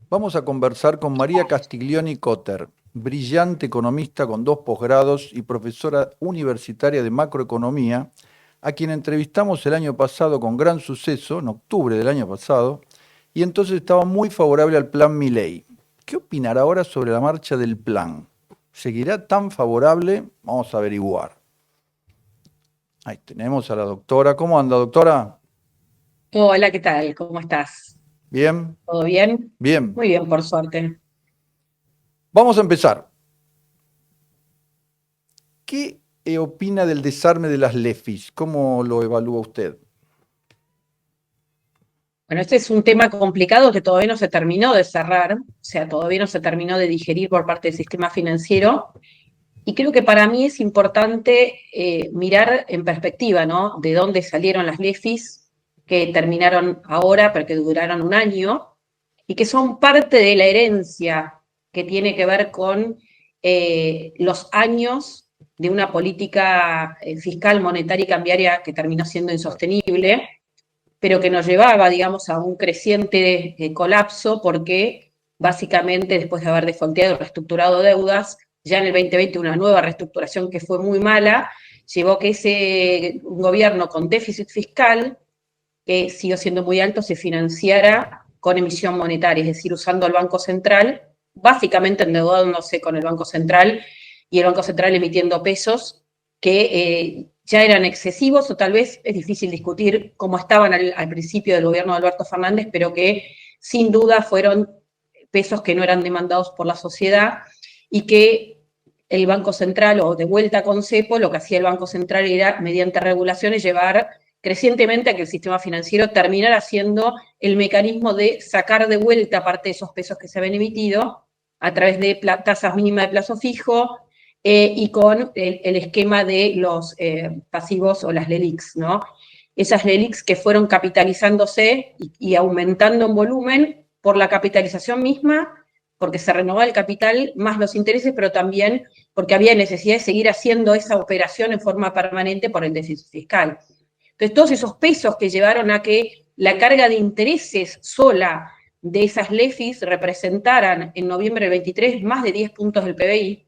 Vamos a conversar con María Castiglioni Cotter, brillante economista con 2 posgrados y profesora universitaria de macroeconomía, a quien entrevistamos el año pasado con gran suceso, en octubre del año pasado, y entonces estaba muy favorable al plan Milei. ¿Qué opinará ahora sobre la marcha del plan? ¿Seguirá tan favorable? Vamos a averiguar. Ahí tenemos a la doctora. ¿Cómo anda, doctora? Hola, ¿qué tal? ¿Cómo estás? ¿Bien? ¿Todo bien? Bien. Muy bien, por suerte. Vamos a empezar. ¿Qué opina del desarme de las LEFIs? ¿Cómo lo evalúa usted? Bueno, este es un tema complicado que todavía no se terminó de cerrar, o sea, todavía no se terminó de digerir por parte del sistema financiero. Y creo que para mí es importante mirar en perspectiva, ¿no? De dónde salieron las LEFIs que terminaron ahora, pero que duraron un año, y que son parte de la herencia que tiene que ver con los años de una política fiscal, monetaria y cambiaria que terminó siendo insostenible, pero que nos llevaba, digamos, a un creciente colapso porque básicamente después de haber defolteado y reestructurado deudas, ya en el 2020 una nueva reestructuración que fue muy mala, llevó que ese gobierno con déficit fiscal, que siguió siendo muy alto, se financiara con emisión monetaria, es decir, usando el Banco Central, básicamente endeudándose con el Banco Central y el Banco Central emitiendo pesos que ya eran excesivos o tal vez es difícil discutir cómo estaban al principio del gobierno de Alberto Fernández, pero que sin duda fueron pesos que no eran demandados por la sociedad y que el Banco Central, o de vuelta con CEPO, lo que hacía el Banco Central era, mediante regulaciones, llevar crecientemente a que el sistema financiero terminara siendo el mecanismo de sacar de vuelta parte de esos pesos que se habían emitido a través de tasas mínimas de plazo fijo y con el esquema de los pasivos o las LELIQs, ¿no? Esas LELIQs que fueron capitalizándose y aumentando en volumen por la capitalización misma, porque se renovaba el capital más los intereses, pero también porque había necesidad de seguir haciendo esa operación en forma permanente por el déficit fiscal. Entonces, todos esos pesos que llevaron a que la carga de intereses sola de esas LEFIs representaran en noviembre del 23 más de 10 puntos del PBI,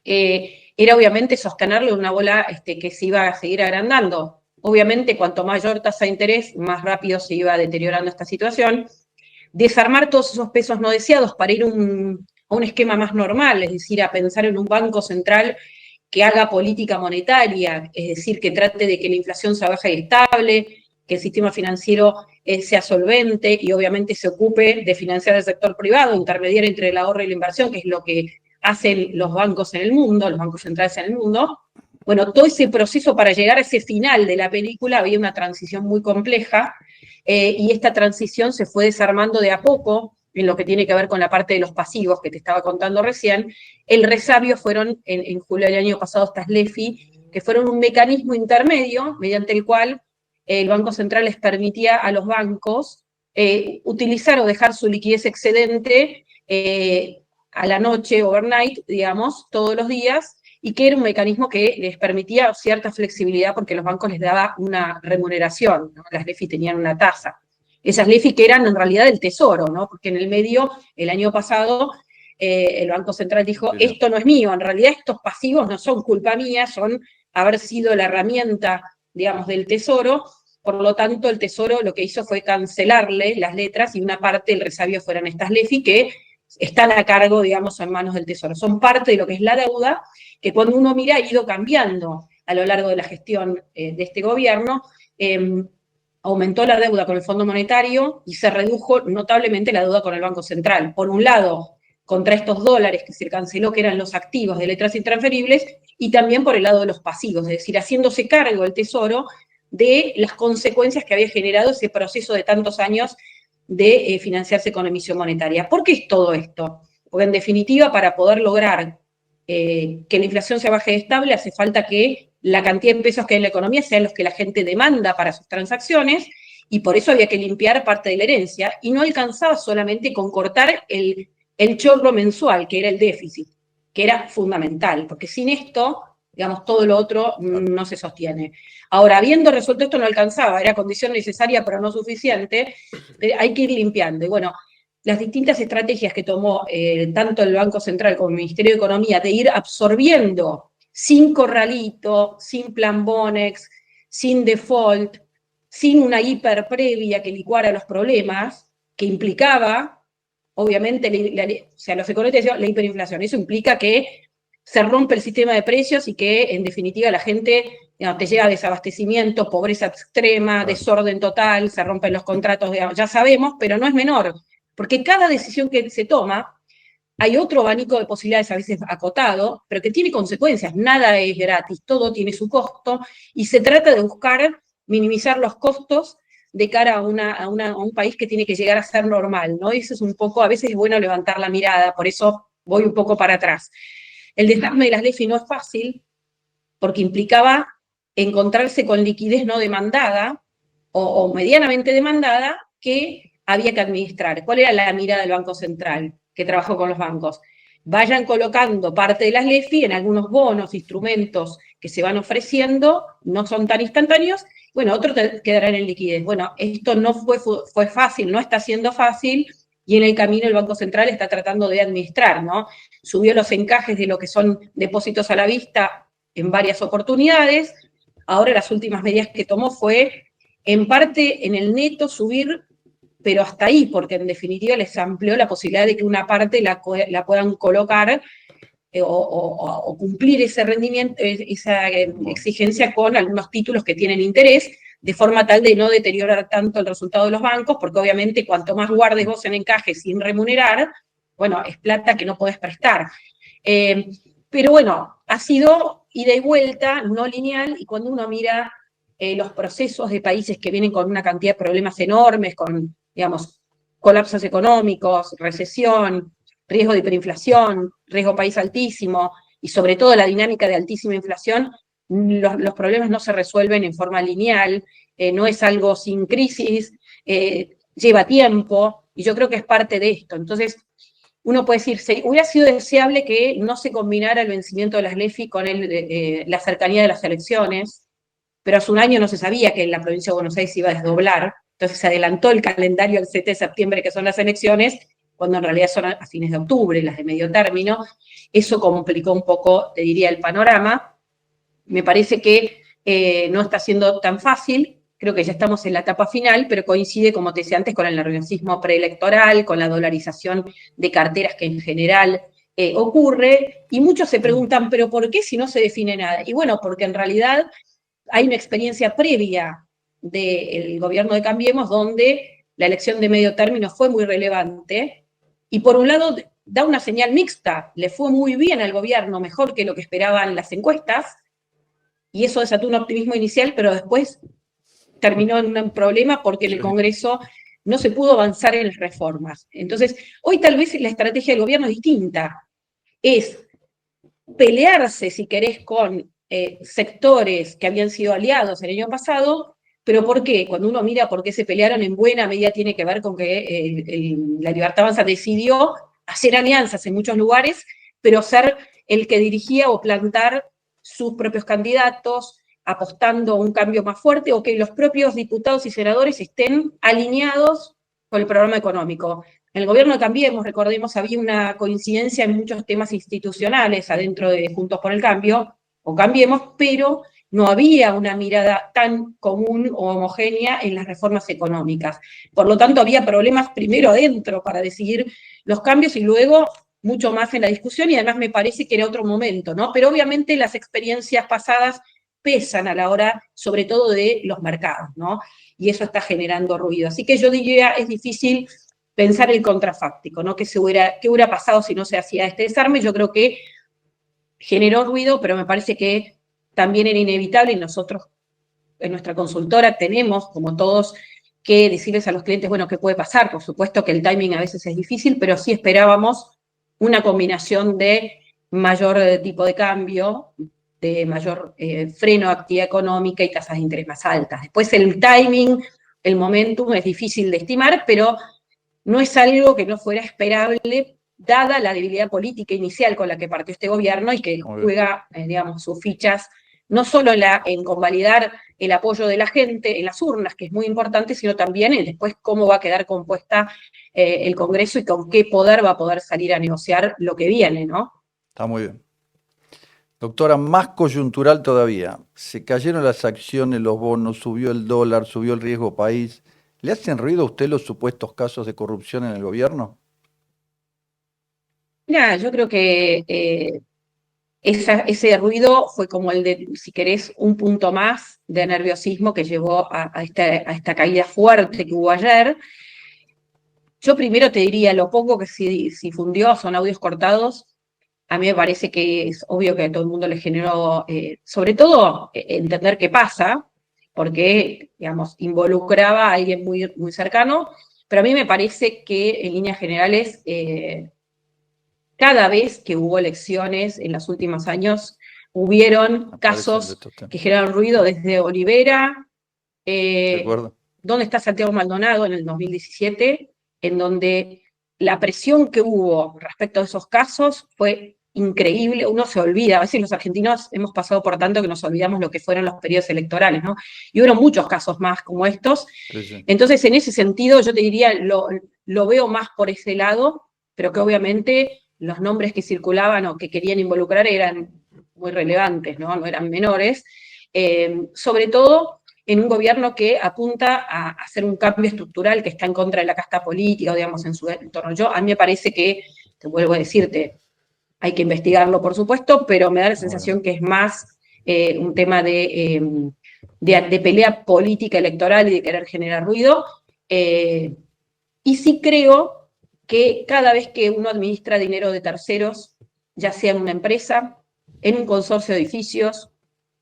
era obviamente sostenerle una bola que se iba a seguir agrandando. Obviamente, cuanto mayor tasa de interés, más rápido se iba deteriorando esta situación. Desarmar todos esos pesos no deseados para ir a un esquema más normal, es decir, a pensar en un banco central que haga política monetaria, es decir, que trate de que la inflación sea baja y estable, que el sistema financiero sea solvente y obviamente se ocupe de financiar el sector privado, intermediar entre el ahorro y la inversión, que es lo que hacen los bancos en el mundo, los bancos centrales en el mundo. Bueno, todo ese proceso para llegar a ese final de la película había una transición muy compleja y esta transición se fue desarmando de a poco en lo que tiene que ver con la parte de los pasivos que te estaba contando recién. El resabio fueron en julio del año pasado estas LEFI, que fueron un mecanismo intermedio mediante el cual el Banco Central les permitía a los bancos utilizar o dejar su liquidez excedente a la noche, overnight, digamos, todos los días, y que era un mecanismo que les permitía cierta flexibilidad porque los bancos les daba una remuneración, ¿no? Las LEFI tenían una tasa. Esas LEFI que eran en realidad del tesoro, ¿no? Porque en el medio, el año pasado, el Banco Central dijo, Sí, esto no es mío, en realidad estos pasivos no son culpa mía, son haber sido la herramienta, digamos, del tesoro, por lo tanto el tesoro lo que hizo fue cancelarle las letras y una parte del resabio fueron estas LEFI que están a cargo, digamos, en manos del tesoro. Son parte de lo que es la deuda, que cuando uno mira ha ido cambiando a lo largo de la gestión de este gobierno. Aumentó la deuda con el Fondo Monetario y se redujo notablemente la deuda con el Banco Central. Por un lado, contra estos dólares que se canceló, que eran los activos de letras intransferibles, y también por el lado de los pasivos, es decir, haciéndose cargo el Tesoro de las consecuencias que había generado ese proceso de tantos años de financiarse con emisión monetaria. ¿Por qué es todo esto? Porque en definitiva, para poder lograr que la inflación se baje estable, hace falta que la cantidad de pesos que hay en la economía sean los que la gente demanda para sus transacciones, y por eso había que limpiar parte de la herencia, y no alcanzaba solamente con cortar el chorro mensual, que era el déficit, que era fundamental, porque sin esto digamos, todo lo otro no se sostiene. Ahora, habiendo resuelto esto no alcanzaba, era condición necesaria pero no suficiente, hay que ir limpiando. Y bueno, las distintas estrategias que tomó tanto el Banco Central como el Ministerio de Economía de ir absorbiendo sin corralito, sin plan Bonex, sin default, sin una hiper previa que licuara los problemas, que implicaba, obviamente, o sea, los economistas decían la hiperinflación. Eso implica que se rompe el sistema de precios y que, en definitiva, la gente, digamos, te llega desabastecimiento, pobreza extrema, desorden total, se rompen los contratos, digamos, ya sabemos, pero no es menor, porque cada decisión que se toma, hay otro abanico de posibilidades a veces acotado, pero que tiene consecuencias. Nada es gratis, todo tiene su costo, y se trata de buscar minimizar los costos de cara a un país que tiene que llegar a ser normal, ¿no? Y eso es un poco, a veces es bueno levantar la mirada, por eso voy un poco para atrás. El desarme de las LEFI no es fácil, porque implicaba encontrarse con liquidez no demandada, o medianamente demandada, que había que administrar. ¿Cuál era la mirada del Banco Central, que trabajó con los bancos? Vayan colocando parte de las LEFI en algunos bonos, instrumentos que se van ofreciendo, no son tan instantáneos, bueno, otros quedarán en liquidez. Bueno, esto no fue fácil, no está siendo fácil, y en el camino el Banco Central está tratando de administrar, ¿no? Subió los encajes de lo que son depósitos a la vista en varias oportunidades. Ahora las últimas medidas que tomó fue, en parte, en el neto subir, pero hasta ahí, porque en definitiva les amplió la posibilidad de que una parte la puedan colocar o cumplir ese rendimiento, esa exigencia con algunos títulos que tienen interés, de forma tal de no deteriorar tanto el resultado de los bancos, porque obviamente cuanto más guardes vos en encaje sin remunerar, bueno, es plata que no podés prestar. Pero bueno, ha sido ida y vuelta, no lineal, y cuando uno mira los procesos de países que vienen con una cantidad de problemas enormes, con, digamos, colapsos económicos, recesión, riesgo de hiperinflación, riesgo país altísimo, y sobre todo la dinámica de altísima inflación, los problemas no se resuelven en forma lineal, no es algo sin crisis, lleva tiempo, y yo creo que es parte de esto. Entonces, uno puede decir, hubiera sido deseable que no se combinara el vencimiento de las LEFI con la cercanía de las elecciones, pero hace un año no se sabía que la provincia de Buenos Aires iba a desdoblar, entonces se adelantó el calendario al 7 de septiembre, que son las elecciones, cuando en realidad son a fines de octubre, las de medio término. Eso complicó un poco, te diría, el panorama. Me parece que no está siendo tan fácil, creo que ya estamos en la etapa final, pero coincide, como te decía antes, con el nerviosismo preelectoral, con la dolarización de carteras que en general ocurre, y muchos se preguntan, ¿pero por qué si no se define nada? Y bueno, porque en realidad hay una experiencia previa del gobierno de Cambiemos donde la elección de medio término fue muy relevante, y por un lado da una señal mixta, le fue muy bien al gobierno, mejor que lo que esperaban las encuestas, y eso desató un optimismo inicial, pero después terminó en un problema porque en el Congreso no se pudo avanzar en las reformas. Entonces, hoy tal vez la estrategia del gobierno es distinta, es pelearse, si querés, con sectores que habían sido aliados el año pasado, pero ¿por qué? Cuando uno mira por qué se pelearon, en buena medida tiene que ver con que la Libertad Avanza decidió hacer alianzas en muchos lugares, pero ser el que dirigía o plantar sus propios candidatos, apostando a un cambio más fuerte, o que los propios diputados y senadores estén alineados con el programa económico. En el gobierno de Cambiemos, recordemos, había una coincidencia en muchos temas institucionales adentro de Juntos por el Cambio, o Cambiemos, pero no había una mirada tan común o homogénea en las reformas económicas. Por lo tanto, había problemas primero adentro para decidir los cambios y luego mucho más en la discusión, y además me parece que era otro momento, ¿no? Pero obviamente las experiencias pasadas pesan a la hora, sobre todo, de los mercados, ¿no? Y eso está generando ruido. Así que yo diría, es difícil pensar el contrafáctico, ¿no? ¿Qué hubiera pasado si no se hacía este desarme? Yo creo que generó ruido, pero me parece que también era inevitable, y nosotros en nuestra consultora tenemos, como todos, que decirles a los clientes, bueno, ¿qué puede pasar? Por supuesto que el timing a veces es difícil, pero sí esperábamos una combinación de mayor tipo de cambio, de mayor freno a actividad económica y tasas de interés más altas. Después el timing, el momentum es difícil de estimar, pero no es algo que no fuera esperable dada la debilidad política inicial con la que partió este gobierno y que Muy bien. juega, digamos, sus fichas no solo en convalidar el apoyo de la gente en las urnas, que es muy importante, sino también en después cómo va a quedar compuesta el Congreso y con qué poder va a poder salir a negociar lo que viene, ¿no? Está muy bien. Doctora, más coyuntural todavía. Se cayeron las acciones, los bonos, subió el dólar, subió el riesgo país. ¿Le hacen ruido a usted los supuestos casos de corrupción en el gobierno? Mira, yo creo que ese ruido fue como el de, si querés, un punto más de nerviosismo que llevó a esta caída fuerte que hubo ayer. Yo primero te diría, lo poco que si fundió son audios cortados. A mí me parece que es obvio que a todo el mundo le generó, sobre todo, entender qué pasa, porque, digamos, involucraba a alguien muy, muy cercano, pero a mí me parece que en líneas generales, cada vez que hubo elecciones en los últimos años, hubieron Aparecen de casos estos temas. que generaron ruido desde Olivera, ¿De eh, acuerdo? ¿dónde está Santiago Maldonado en el 2017? En donde la presión que hubo respecto a esos casos fue increíble, uno se olvida, a veces los argentinos hemos pasado por tanto que nos olvidamos lo que fueron los periodos electorales, ¿no? Y hubo muchos casos más como estos. Sí, sí. Entonces, en ese sentido, yo te diría, lo veo más por ese lado, pero que obviamente los nombres que circulaban o que querían involucrar eran muy relevantes, ¿no? No eran menores. Sobre todo en un gobierno que apunta a hacer un cambio estructural que está en contra de la casta política, digamos, en su entorno. A mí me parece que, te vuelvo a decirte, hay que investigarlo, por supuesto, pero me da la Muy bien. sensación que es más un tema de pelea política electoral y de querer generar ruido. Y sí creo que cada vez que uno administra dinero de terceros, ya sea en una empresa, en un consorcio de edificios,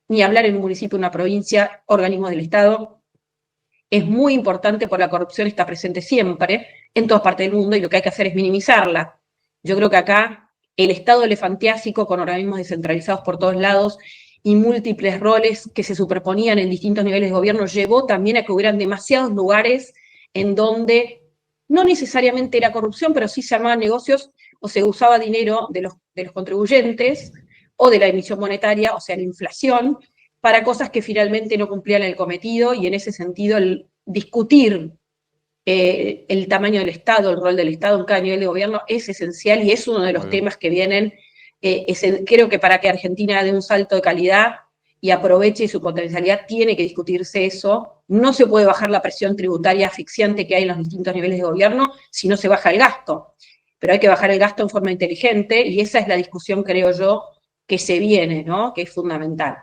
ni hablar en un municipio, una provincia, organismos del Estado, es muy importante porque la corrupción está presente siempre en todas partes del mundo y lo que hay que hacer es minimizarla. Yo creo que acá el Estado elefantiásico con organismos descentralizados por todos lados y múltiples roles que se superponían en distintos niveles de gobierno llevó también a que hubieran demasiados lugares en donde no necesariamente era corrupción, pero sí se armaban negocios o se usaba dinero de los contribuyentes o de la emisión monetaria, o sea, la inflación, para cosas que finalmente no cumplían el cometido y en ese sentido el discutir el tamaño del Estado, el rol del Estado en cada nivel de gobierno es esencial y es uno de Muy los bien. temas que vienen. Creo que para que Argentina dé un salto de calidad y aproveche su potencialidad tiene que discutirse eso. No se puede bajar la presión tributaria asfixiante que hay en los distintos niveles de gobierno si no se baja el gasto. Pero hay que bajar el gasto en forma inteligente y esa es la discusión, creo yo, que se viene, ¿no? Que es fundamental.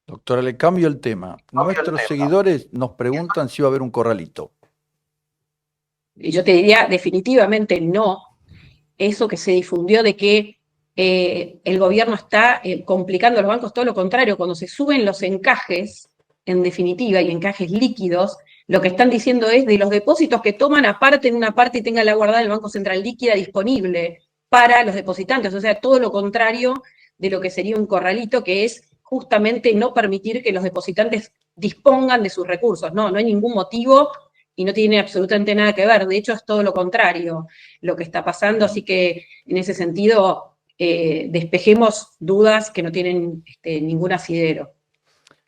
Doctora, le cambio el tema. Nuestros seguidores nos preguntan si va a haber un corralito. Y yo te diría definitivamente no, eso que se difundió de que el gobierno está complicando a los bancos, todo lo contrario, cuando se suben los encajes, en definitiva, y encajes líquidos, lo que están diciendo es de los depósitos que toman aparte en una parte y tengan la guardada en el Banco Central líquida disponible para los depositantes, o sea, todo lo contrario de lo que sería un corralito, que es justamente no permitir que los depositantes dispongan de sus recursos. No, no hay ningún motivo y no tiene absolutamente nada que ver. De hecho, es todo lo contrario lo que está pasando. Así que en ese sentido, despejemos dudas que no tienen ningún asidero.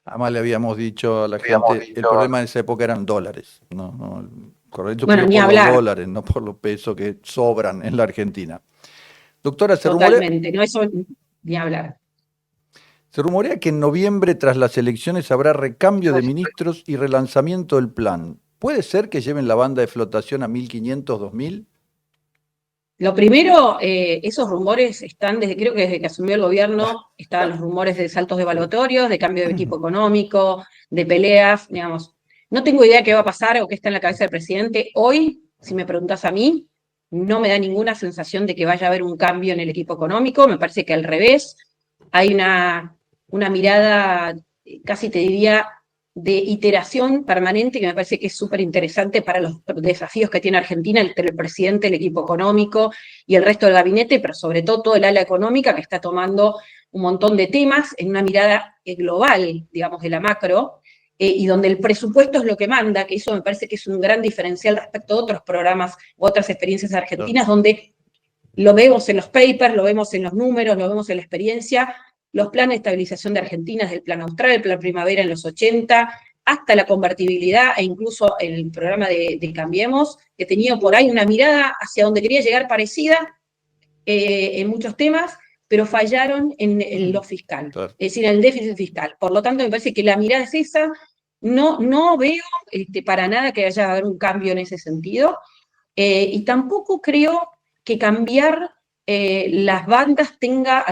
Además le habíamos dicho a la gente, el problema en esa época eran dólares. No, no, el corralito Bueno, pidió ni por los hablar, dólares, no por los pesos que sobran en la Argentina. Doctora, totalmente, no eso ni hablar. se rumorea que en noviembre, tras las elecciones, habrá recambio de ministros y relanzamiento del plan. ¿Puede ser que lleven la banda de flotación a 1500, 2000? Lo primero, esos rumores están creo que desde que asumió el gobierno, estaban los rumores de saltos devaluatorios, de cambio de equipo económico, de peleas, digamos. No tengo idea qué va a pasar o qué está en la cabeza del presidente. Hoy, si me preguntas a mí, no me da ninguna sensación de que vaya a haber un cambio en el equipo económico. Me parece que al revés, hay una mirada, casi te diría, de iteración permanente que me parece que es súper interesante para los desafíos que tiene Argentina entre el presidente, el equipo económico y el resto del gabinete, pero sobre todo el ala económica que está tomando un montón de temas en una mirada global, digamos, de la macro, y donde el presupuesto es lo que manda, que eso me parece que es un gran diferencial respecto a otros programas u otras experiencias argentinas, donde lo vemos en los papers, lo vemos en los números, lo vemos en la experiencia, los planes de estabilización de Argentina, desde el plan austral, el plan primavera en los 80, hasta la convertibilidad e incluso el programa de Cambiemos, que tenía por ahí una mirada hacia donde quería llegar parecida en muchos temas, pero fallaron en lo fiscal, Claro. es decir, en el déficit fiscal. Por lo tanto, me parece que la mirada es esa, no veo para nada que haya haber un cambio en ese sentido, y tampoco creo que cambiar las bandas tenga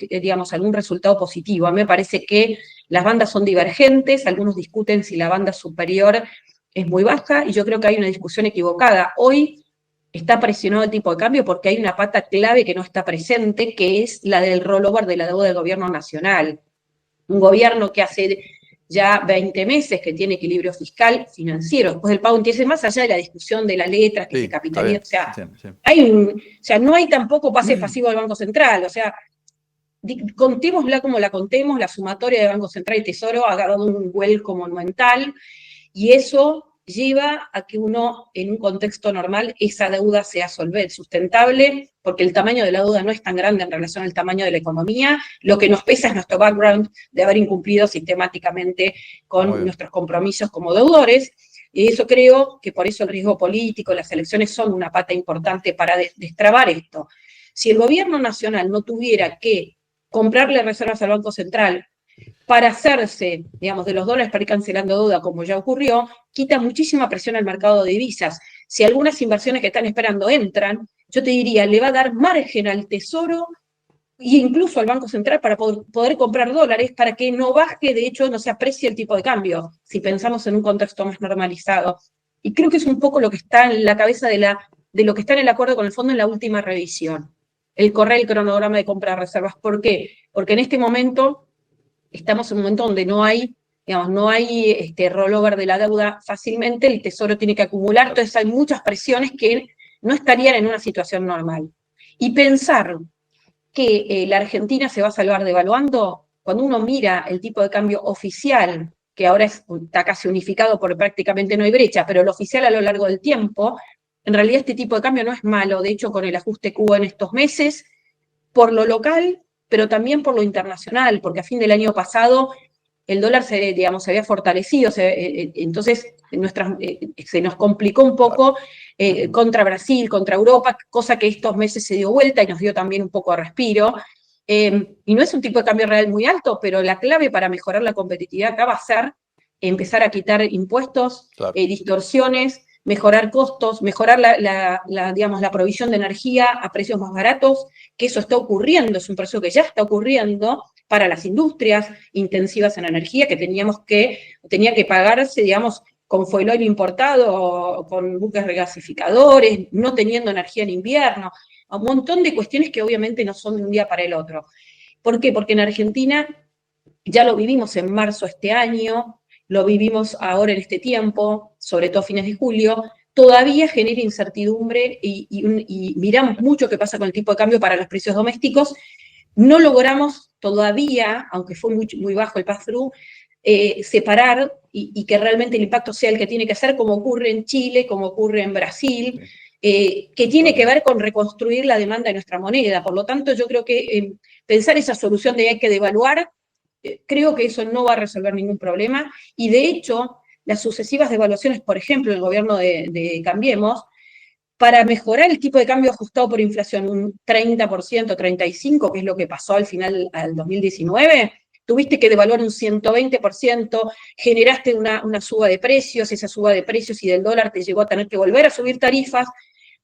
digamos, algún resultado positivo. A mí me parece que las bandas son divergentes, algunos discuten si la banda superior es muy baja, y yo creo que hay una discusión equivocada. Hoy está presionado el tipo de cambio porque hay una pata clave que no está presente, que es la del rollover de la deuda del gobierno nacional. Un gobierno que hace ya 20 meses que tiene equilibrio fiscal, financiero, después del pago entiende más allá de la discusión de las letras que Sí, se capitalizan, o sea, sí. no hay tampoco pase pasivo del Banco Central, o sea, contémosla como la contemos, la sumatoria de Banco Central y Tesoro ha dado un vuelco monumental, y eso lleva a que uno, en un contexto normal, esa deuda sea solvente, sustentable, porque el tamaño de la deuda no es tan grande en relación al tamaño de la economía. Lo que nos pesa es nuestro background de haber incumplido sistemáticamente con nuestros compromisos como deudores, y eso creo que por eso el riesgo político, las elecciones son una pata importante para destrabar esto. Si el gobierno nacional no tuviera que comprarle reservas al Banco Central para hacerse, digamos, de los dólares para ir cancelando deuda, como ya ocurrió, quita muchísima presión al mercado de divisas. Si algunas inversiones que están esperando entran, yo te diría, le va a dar margen al Tesoro e incluso al Banco Central para poder comprar dólares, para que no baje, de hecho, no se aprecie el tipo de cambio, si pensamos en un contexto más normalizado. Y creo que es un poco lo que está en la cabeza de lo que está en el acuerdo con el fondo en la última revisión. El correr el cronograma de compra de reservas. ¿Por qué? Porque en este momento estamos en un momento donde no hay, digamos, no hay rollover de la deuda fácilmente, el Tesoro tiene que acumular, entonces hay muchas presiones que no estarían en una situación normal. Y pensar que la Argentina se va a salvar devaluando, cuando uno mira el tipo de cambio oficial, que ahora está casi unificado porque prácticamente no hay brecha, pero el oficial a lo largo del tiempo, en realidad este tipo de cambio no es malo, de hecho con el ajuste que hubo en estos meses, por lo local, pero también por lo internacional, porque a fin del año pasado el dólar digamos, se había fortalecido, entonces se nos complicó un poco contra Brasil, contra Europa, cosa que estos meses se dio vuelta y nos dio también un poco de respiro. Y no es un tipo de cambio real muy alto, pero la clave para mejorar la competitividad acá va a ser empezar a quitar impuestos, distorsiones, mejorar costos, mejorar digamos, la provisión de energía a precios más baratos, que eso está ocurriendo, es un proceso que ya está ocurriendo para las industrias intensivas en energía, que tenía que pagarse, digamos, con fuel oil importado, con buques regasificadores, no teniendo energía en invierno, un montón de cuestiones que obviamente no son de un día para el otro. ¿Por qué? Porque en Argentina ya lo vivimos en marzo este año, lo vivimos ahora en este tiempo, sobre todo a fines de julio, todavía genera incertidumbre y miramos mucho qué pasa con el tipo de cambio para los precios domésticos. No logramos todavía, aunque fue muy bajo el pass-through, separar y que realmente el impacto sea el que tiene que ser, como ocurre en Chile, como ocurre en Brasil, que tiene que ver con reconstruir la demanda de nuestra moneda. Por lo tanto, yo creo que pensar esa solución de hay que devaluar, creo que eso no va a resolver ningún problema, y de hecho, las sucesivas devaluaciones, por ejemplo, el gobierno de Cambiemos, para mejorar el tipo de cambio ajustado por inflación un 30%, 35%, que es lo que pasó al final al 2019, tuviste que devaluar un 120%, generaste una suba de precios, esa suba de precios y del dólar te llevó a tener que volver a subir tarifas,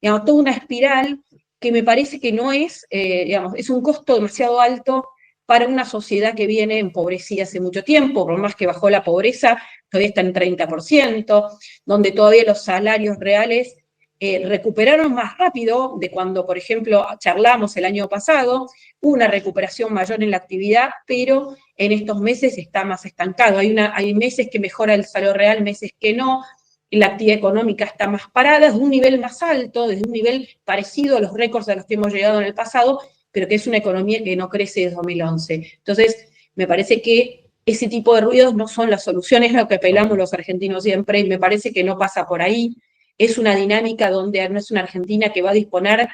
digamos, toda una espiral que me parece que no es, digamos, es un costo demasiado alto para una sociedad que viene empobrecida hace mucho tiempo, por más que bajó la pobreza, todavía está en 30%, donde todavía los salarios reales recuperaron más rápido de cuando, por ejemplo, charlamos el año pasado, hubo una recuperación mayor en la actividad, pero en estos meses está más estancado. Hay meses que mejora el salario real, meses que no, la actividad económica está más parada, desde un nivel más alto, desde un nivel parecido a los récords a los que hemos llegado en el pasado, pero que es una economía que no crece desde 2011. Entonces, me parece que ese tipo de ruidos no son la solución, es lo que apelamos los argentinos siempre, y me parece que no pasa por ahí. Es una dinámica donde no es una Argentina que va a disponer,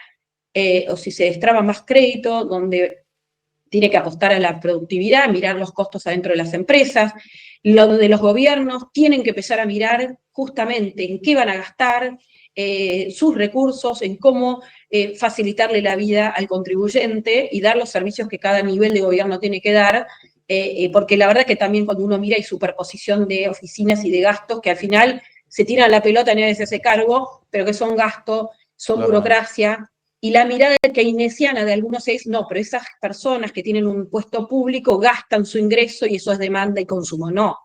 o si se destraba más crédito, donde tiene que apostar a la productividad, mirar los costos adentro de las empresas, donde los gobiernos tienen que empezar a mirar justamente en qué van a gastar sus recursos, en cómo facilitarle la vida al contribuyente y dar los servicios que cada nivel de gobierno tiene que dar, porque la verdad que también cuando uno mira hay superposición de oficinas y de gastos que al final se tiran la pelota, nadie se hace cargo, pero que son gastos, son burocracia, y la mirada keynesiana de algunos es, no, pero esas personas que tienen un puesto público gastan su ingreso y eso es demanda y consumo. No,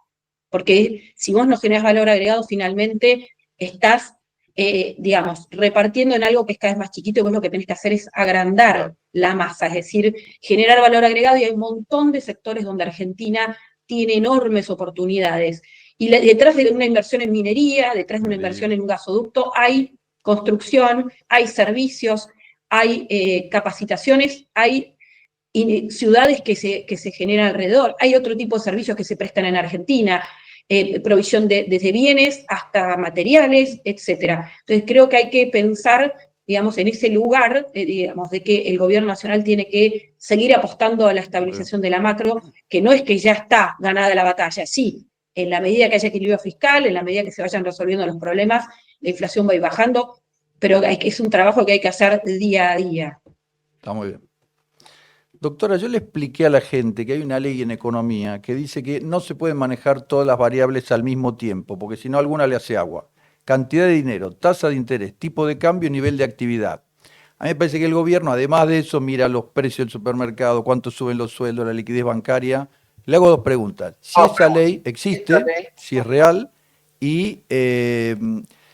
porque si vos no generás valor agregado, finalmente estás, digamos, repartiendo en algo que es cada vez más chiquito y vos lo que tenés que hacer es agrandar la masa, es decir, generar valor agregado, y hay un montón de sectores donde Argentina tiene enormes oportunidades. Y detrás de una inversión en minería, detrás de una inversión en un gasoducto, hay construcción, hay servicios, hay capacitaciones, hay ciudades que se generan alrededor, hay otro tipo de servicios que se prestan en Argentina, provisión desde bienes hasta materiales, etcétera. Entonces creo que hay que pensar, digamos, en ese lugar, digamos, de que el gobierno nacional tiene que seguir apostando a la estabilización de la macro, que no es que ya está ganada la batalla, sí, en la medida que haya equilibrio fiscal, en la medida que se vayan resolviendo los problemas, la inflación va a ir bajando, pero es un trabajo que hay que hacer día a día. Está muy bien. Doctora, yo le expliqué a la gente que hay una ley en economía que dice que no se pueden manejar todas las variables al mismo tiempo, porque si no alguna le hace agua. Cantidad de dinero, tasa de interés, tipo de cambio, nivel de actividad. A mí me parece que el gobierno, además de eso, mira los precios del supermercado, cuánto suben los sueldos, la liquidez bancaria. Le hago dos preguntas. Si esa ley existe, si es real, y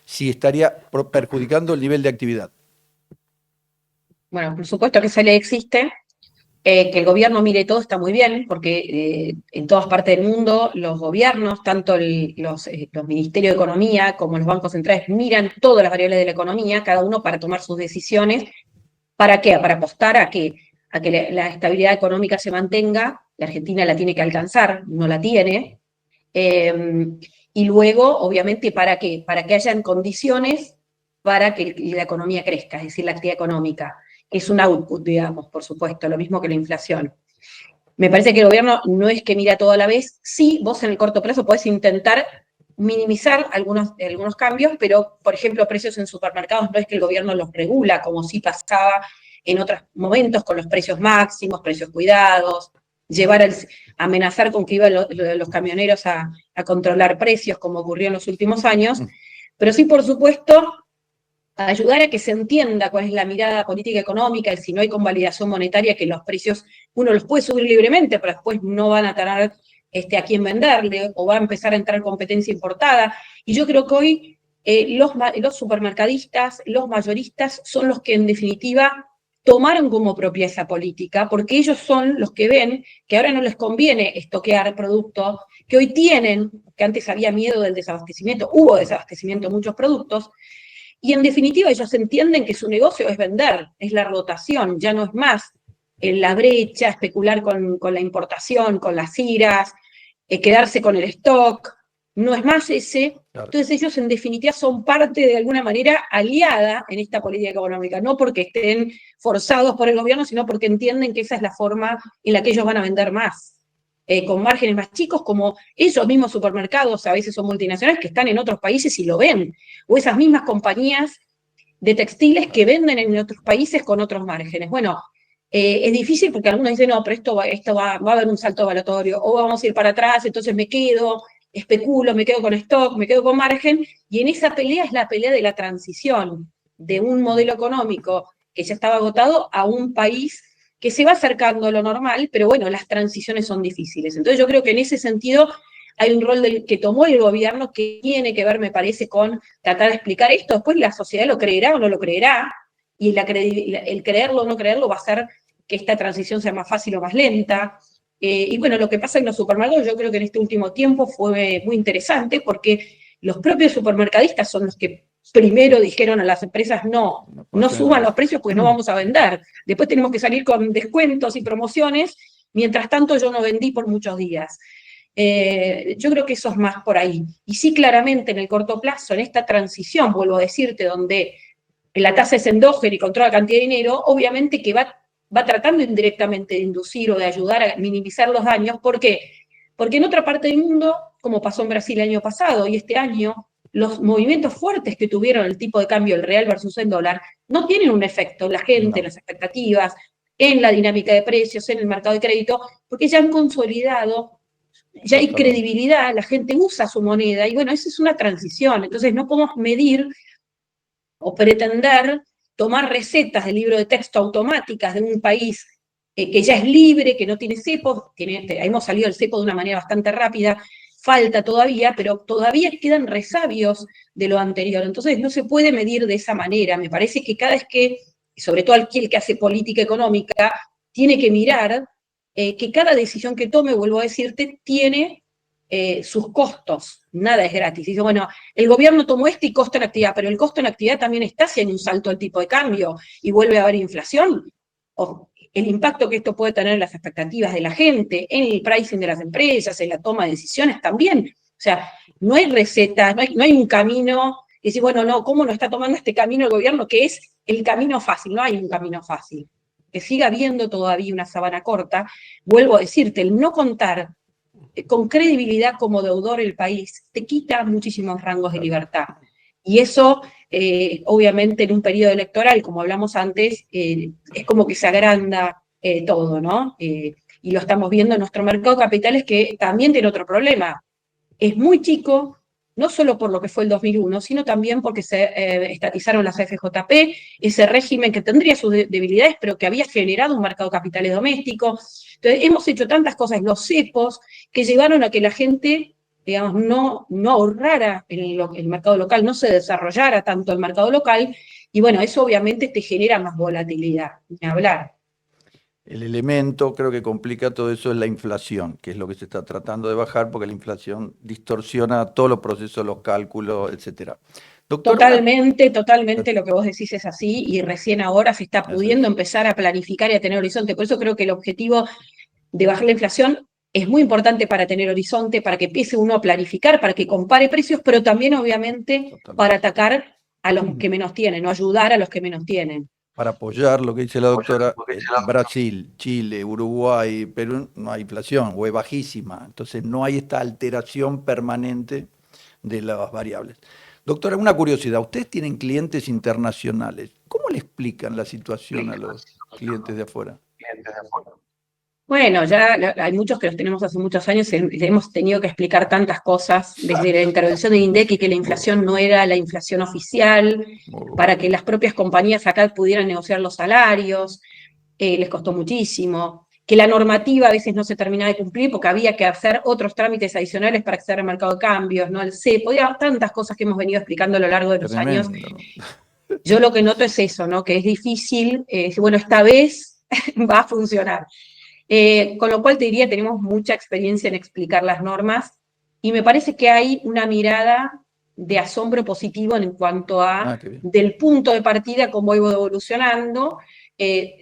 si estaría perjudicando el nivel de actividad. Bueno, por supuesto que esa ley existe. Que el gobierno mire todo está muy bien, porque en todas partes del mundo los gobiernos, tanto los ministerios de Economía como los bancos centrales, miran todas las variables de la economía, cada uno para tomar sus decisiones. ¿Para qué? Para apostar a que la estabilidad económica se mantenga. La Argentina la tiene que alcanzar, no la tiene. Y luego, obviamente, ¿para qué? Para que hayan condiciones para que la economía crezca, es decir, la actividad económica. Es un output, digamos, por supuesto, lo mismo que la inflación. Me parece que el gobierno no es que mira todo a la vez. Sí, vos en el corto plazo podés intentar minimizar algunos cambios, pero, por ejemplo, precios en supermercados no es que el gobierno los regula, como sí pasaba en otros momentos con los precios máximos, precios cuidados, amenazar con que iban los camioneros a controlar precios, como ocurrió en los últimos años, pero sí, por supuesto, ayudar a que se entienda cuál es la mirada política económica, y si no hay convalidación monetaria, que los precios uno los puede subir libremente, pero después no van a tener a quién venderle, o va a empezar a entrar competencia importada. Y yo creo que hoy los supermercadistas, los mayoristas, son los que en definitiva tomaron como propia esa política, porque ellos son los que ven que ahora no les conviene estoquear productos que hoy tienen, que antes había miedo del desabastecimiento, hubo desabastecimiento de muchos productos, y en definitiva ellos entienden que su negocio es vender, es la rotación, ya no es más la brecha, especular con la importación, con las IRAs, quedarse con el stock, no es más ese. Claro. Entonces ellos en definitiva son parte de alguna manera aliada en esta política económica, no porque estén forzados por el gobierno, sino porque entienden que esa es la forma en la que ellos van a vender más. Con márgenes más chicos, como esos mismos supermercados, a veces son multinacionales, que están en otros países y lo ven, o esas mismas compañías de textiles que venden en otros países con otros márgenes. Bueno, es difícil porque algunos dicen, no, pero esto va a haber un salto evaluatorio, o vamos a ir para atrás, entonces me quedo, especulo, me quedo con stock, me quedo con margen, y en esa pelea es la pelea de la transición de un modelo económico que ya estaba agotado a un país que se va acercando a lo normal, pero bueno, las transiciones son difíciles. Entonces yo creo que en ese sentido hay un rol que tomó el gobierno que tiene que ver, me parece, con tratar de explicar esto. Después la sociedad lo creerá o no lo creerá, y el creerlo o no creerlo va a hacer que esta transición sea más fácil o más lenta. Y bueno, lo que pasa en los supermercados, yo creo que en este último tiempo fue muy interesante, porque los propios supermercadistas son los que primero dijeron a las empresas, no suban los precios porque no vamos a vender. Después tenemos que salir con descuentos y promociones, mientras tanto yo no vendí por muchos días. Yo creo que eso es más por ahí. Y sí, claramente en el corto plazo, en esta transición, vuelvo a decirte, donde la tasa es endógena y controla la cantidad de dinero, obviamente que va tratando indirectamente de inducir o de ayudar a minimizar los daños. ¿Por qué? Porque en otra parte del mundo, como pasó en Brasil el año pasado y este año, los movimientos fuertes que tuvieron el tipo de cambio, el real versus el dólar, no tienen un efecto en la gente, en No, las expectativas, en la dinámica de precios, en el mercado de crédito, porque ya han consolidado, ya hay totalmente. credibilidad, la gente usa su moneda, y bueno, esa es una transición. Entonces no podemos medir o pretender tomar recetas de libro de texto automáticas de un país que ya es libre, que no tiene cepo, hemos salido del cepo de una manera bastante rápida, falta todavía, pero todavía quedan resabios de lo anterior. Entonces no se puede medir de esa manera. Me parece que cada vez que, sobre todo aquel que hace política económica, tiene que mirar que cada decisión que tome, vuelvo a decirte, tiene sus costos. Nada es gratis. Dice, bueno, el gobierno tomó este y costo en actividad, pero el costo en actividad también está si hay un salto del tipo de cambio y vuelve a haber inflación. O el impacto que esto puede tener en las expectativas de la gente, en el pricing de las empresas, en la toma de decisiones también. O sea, no hay recetas, no hay un camino que dice, bueno, no, ¿cómo no está tomando este camino el gobierno que es el camino fácil? No hay un camino fácil. Que siga habiendo todavía una sabana corta. Vuelvo a decirte, el no contar con credibilidad como deudor el país, te quita muchísimos rangos de Claro. libertad. Y eso, obviamente, en un periodo electoral, como hablamos antes, es como que se agranda todo, ¿no? Y lo estamos viendo en nuestro mercado de capitales, que también tiene otro problema. Es muy chico, no solo por lo que fue el 2001, sino también porque se estatizaron las FJP, ese régimen que tendría sus debilidades, pero que había generado un mercado de capitales doméstico. Entonces, hemos hecho tantas cosas, los cepos, que llevaron a que la gente, digamos, no ahorrara el mercado local, no se desarrollara tanto el mercado local, y bueno, eso obviamente te genera más volatilidad, ni hablar. El elemento, creo que complica todo eso, es la inflación, que es lo que se está tratando de bajar, porque la inflación distorsiona todos los procesos, los cálculos, etcétera. Doctora, Totalmente lo que vos decís es así y recién ahora se está es pudiendo eso. empezar a planificar y a tener horizonte. Por eso creo que el objetivo de bajar la inflación es muy importante para tener horizonte, para que empiece uno a planificar, para que compare precios, pero también obviamente para Totalmente. atacar a los que menos tienen, o ayudar a los que menos tienen. Para apoyar lo que dice la doctora, en Brasil, Chile, Uruguay, Perú, no hay inflación o es bajísima. Entonces no hay esta alteración permanente de las variables. Doctora, una curiosidad. Ustedes tienen clientes internacionales. ¿Cómo le explican la situación a los clientes de afuera? Bueno, ya hay muchos que los tenemos hace muchos años y hemos tenido que explicar tantas cosas, desde la intervención de INDEC y que la inflación no era la inflación oficial, Muy bueno. para que las propias compañías acá pudieran negociar los salarios, les costó muchísimo, que la normativa a veces no se terminaba de cumplir porque había que hacer otros trámites adicionales para acceder al mercado de cambios, ¿no? El CEPO, tantas cosas que hemos venido explicando a lo largo de los años. Tremendo, ¿no? Yo lo que noto es eso, ¿no? Que es difícil, bueno, esta vez va a funcionar. Con lo cual te diría, tenemos mucha experiencia en explicar las normas y me parece que hay una mirada de asombro positivo en cuanto a Ah, qué bien. del punto de partida, cómo iba evolucionando, eh,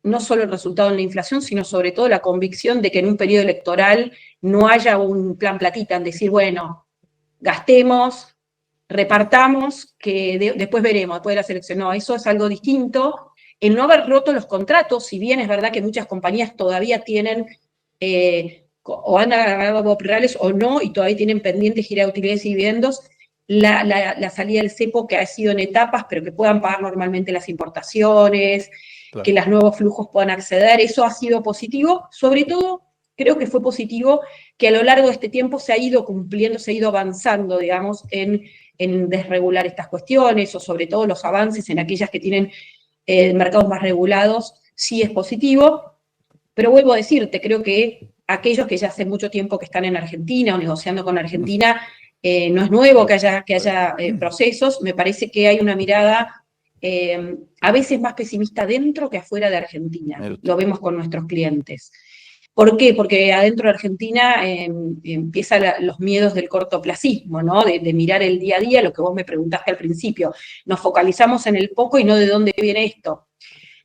no solo el resultado en la inflación, sino sobre todo la convicción de que en un periodo electoral no haya un plan platita en decir, bueno, gastemos, repartamos, que después veremos, después de la selección. No, eso es algo distinto. El no haber roto los contratos, si bien es verdad que muchas compañías todavía tienen o han agarrado reales o no, y todavía tienen pendientes girar utilidades y dividendos, la salida del cepo que ha sido en etapas, pero que puedan pagar normalmente las importaciones, que Claro. los nuevos flujos puedan acceder, eso ha sido positivo. Sobre todo, creo que fue positivo que a lo largo de este tiempo se ha ido cumpliendo, se ha ido avanzando, digamos, en desregular estas cuestiones, o sobre todo los avances en aquellas que tienen mercados más regulados, sí es positivo. Pero vuelvo a decirte, creo que aquellos que ya hace mucho tiempo que están en Argentina o negociando con Argentina, no es nuevo Claro. que haya procesos. Me parece que hay una mirada a veces más pesimista dentro que afuera de Argentina. Mire usted. Lo vemos con nuestros clientes. ¿Por qué? Porque adentro de Argentina empiezan los miedos del cortoplacismo, ¿no? De mirar el día a día, lo que vos me preguntaste al principio. Nos focalizamos en el poco y no de dónde viene esto.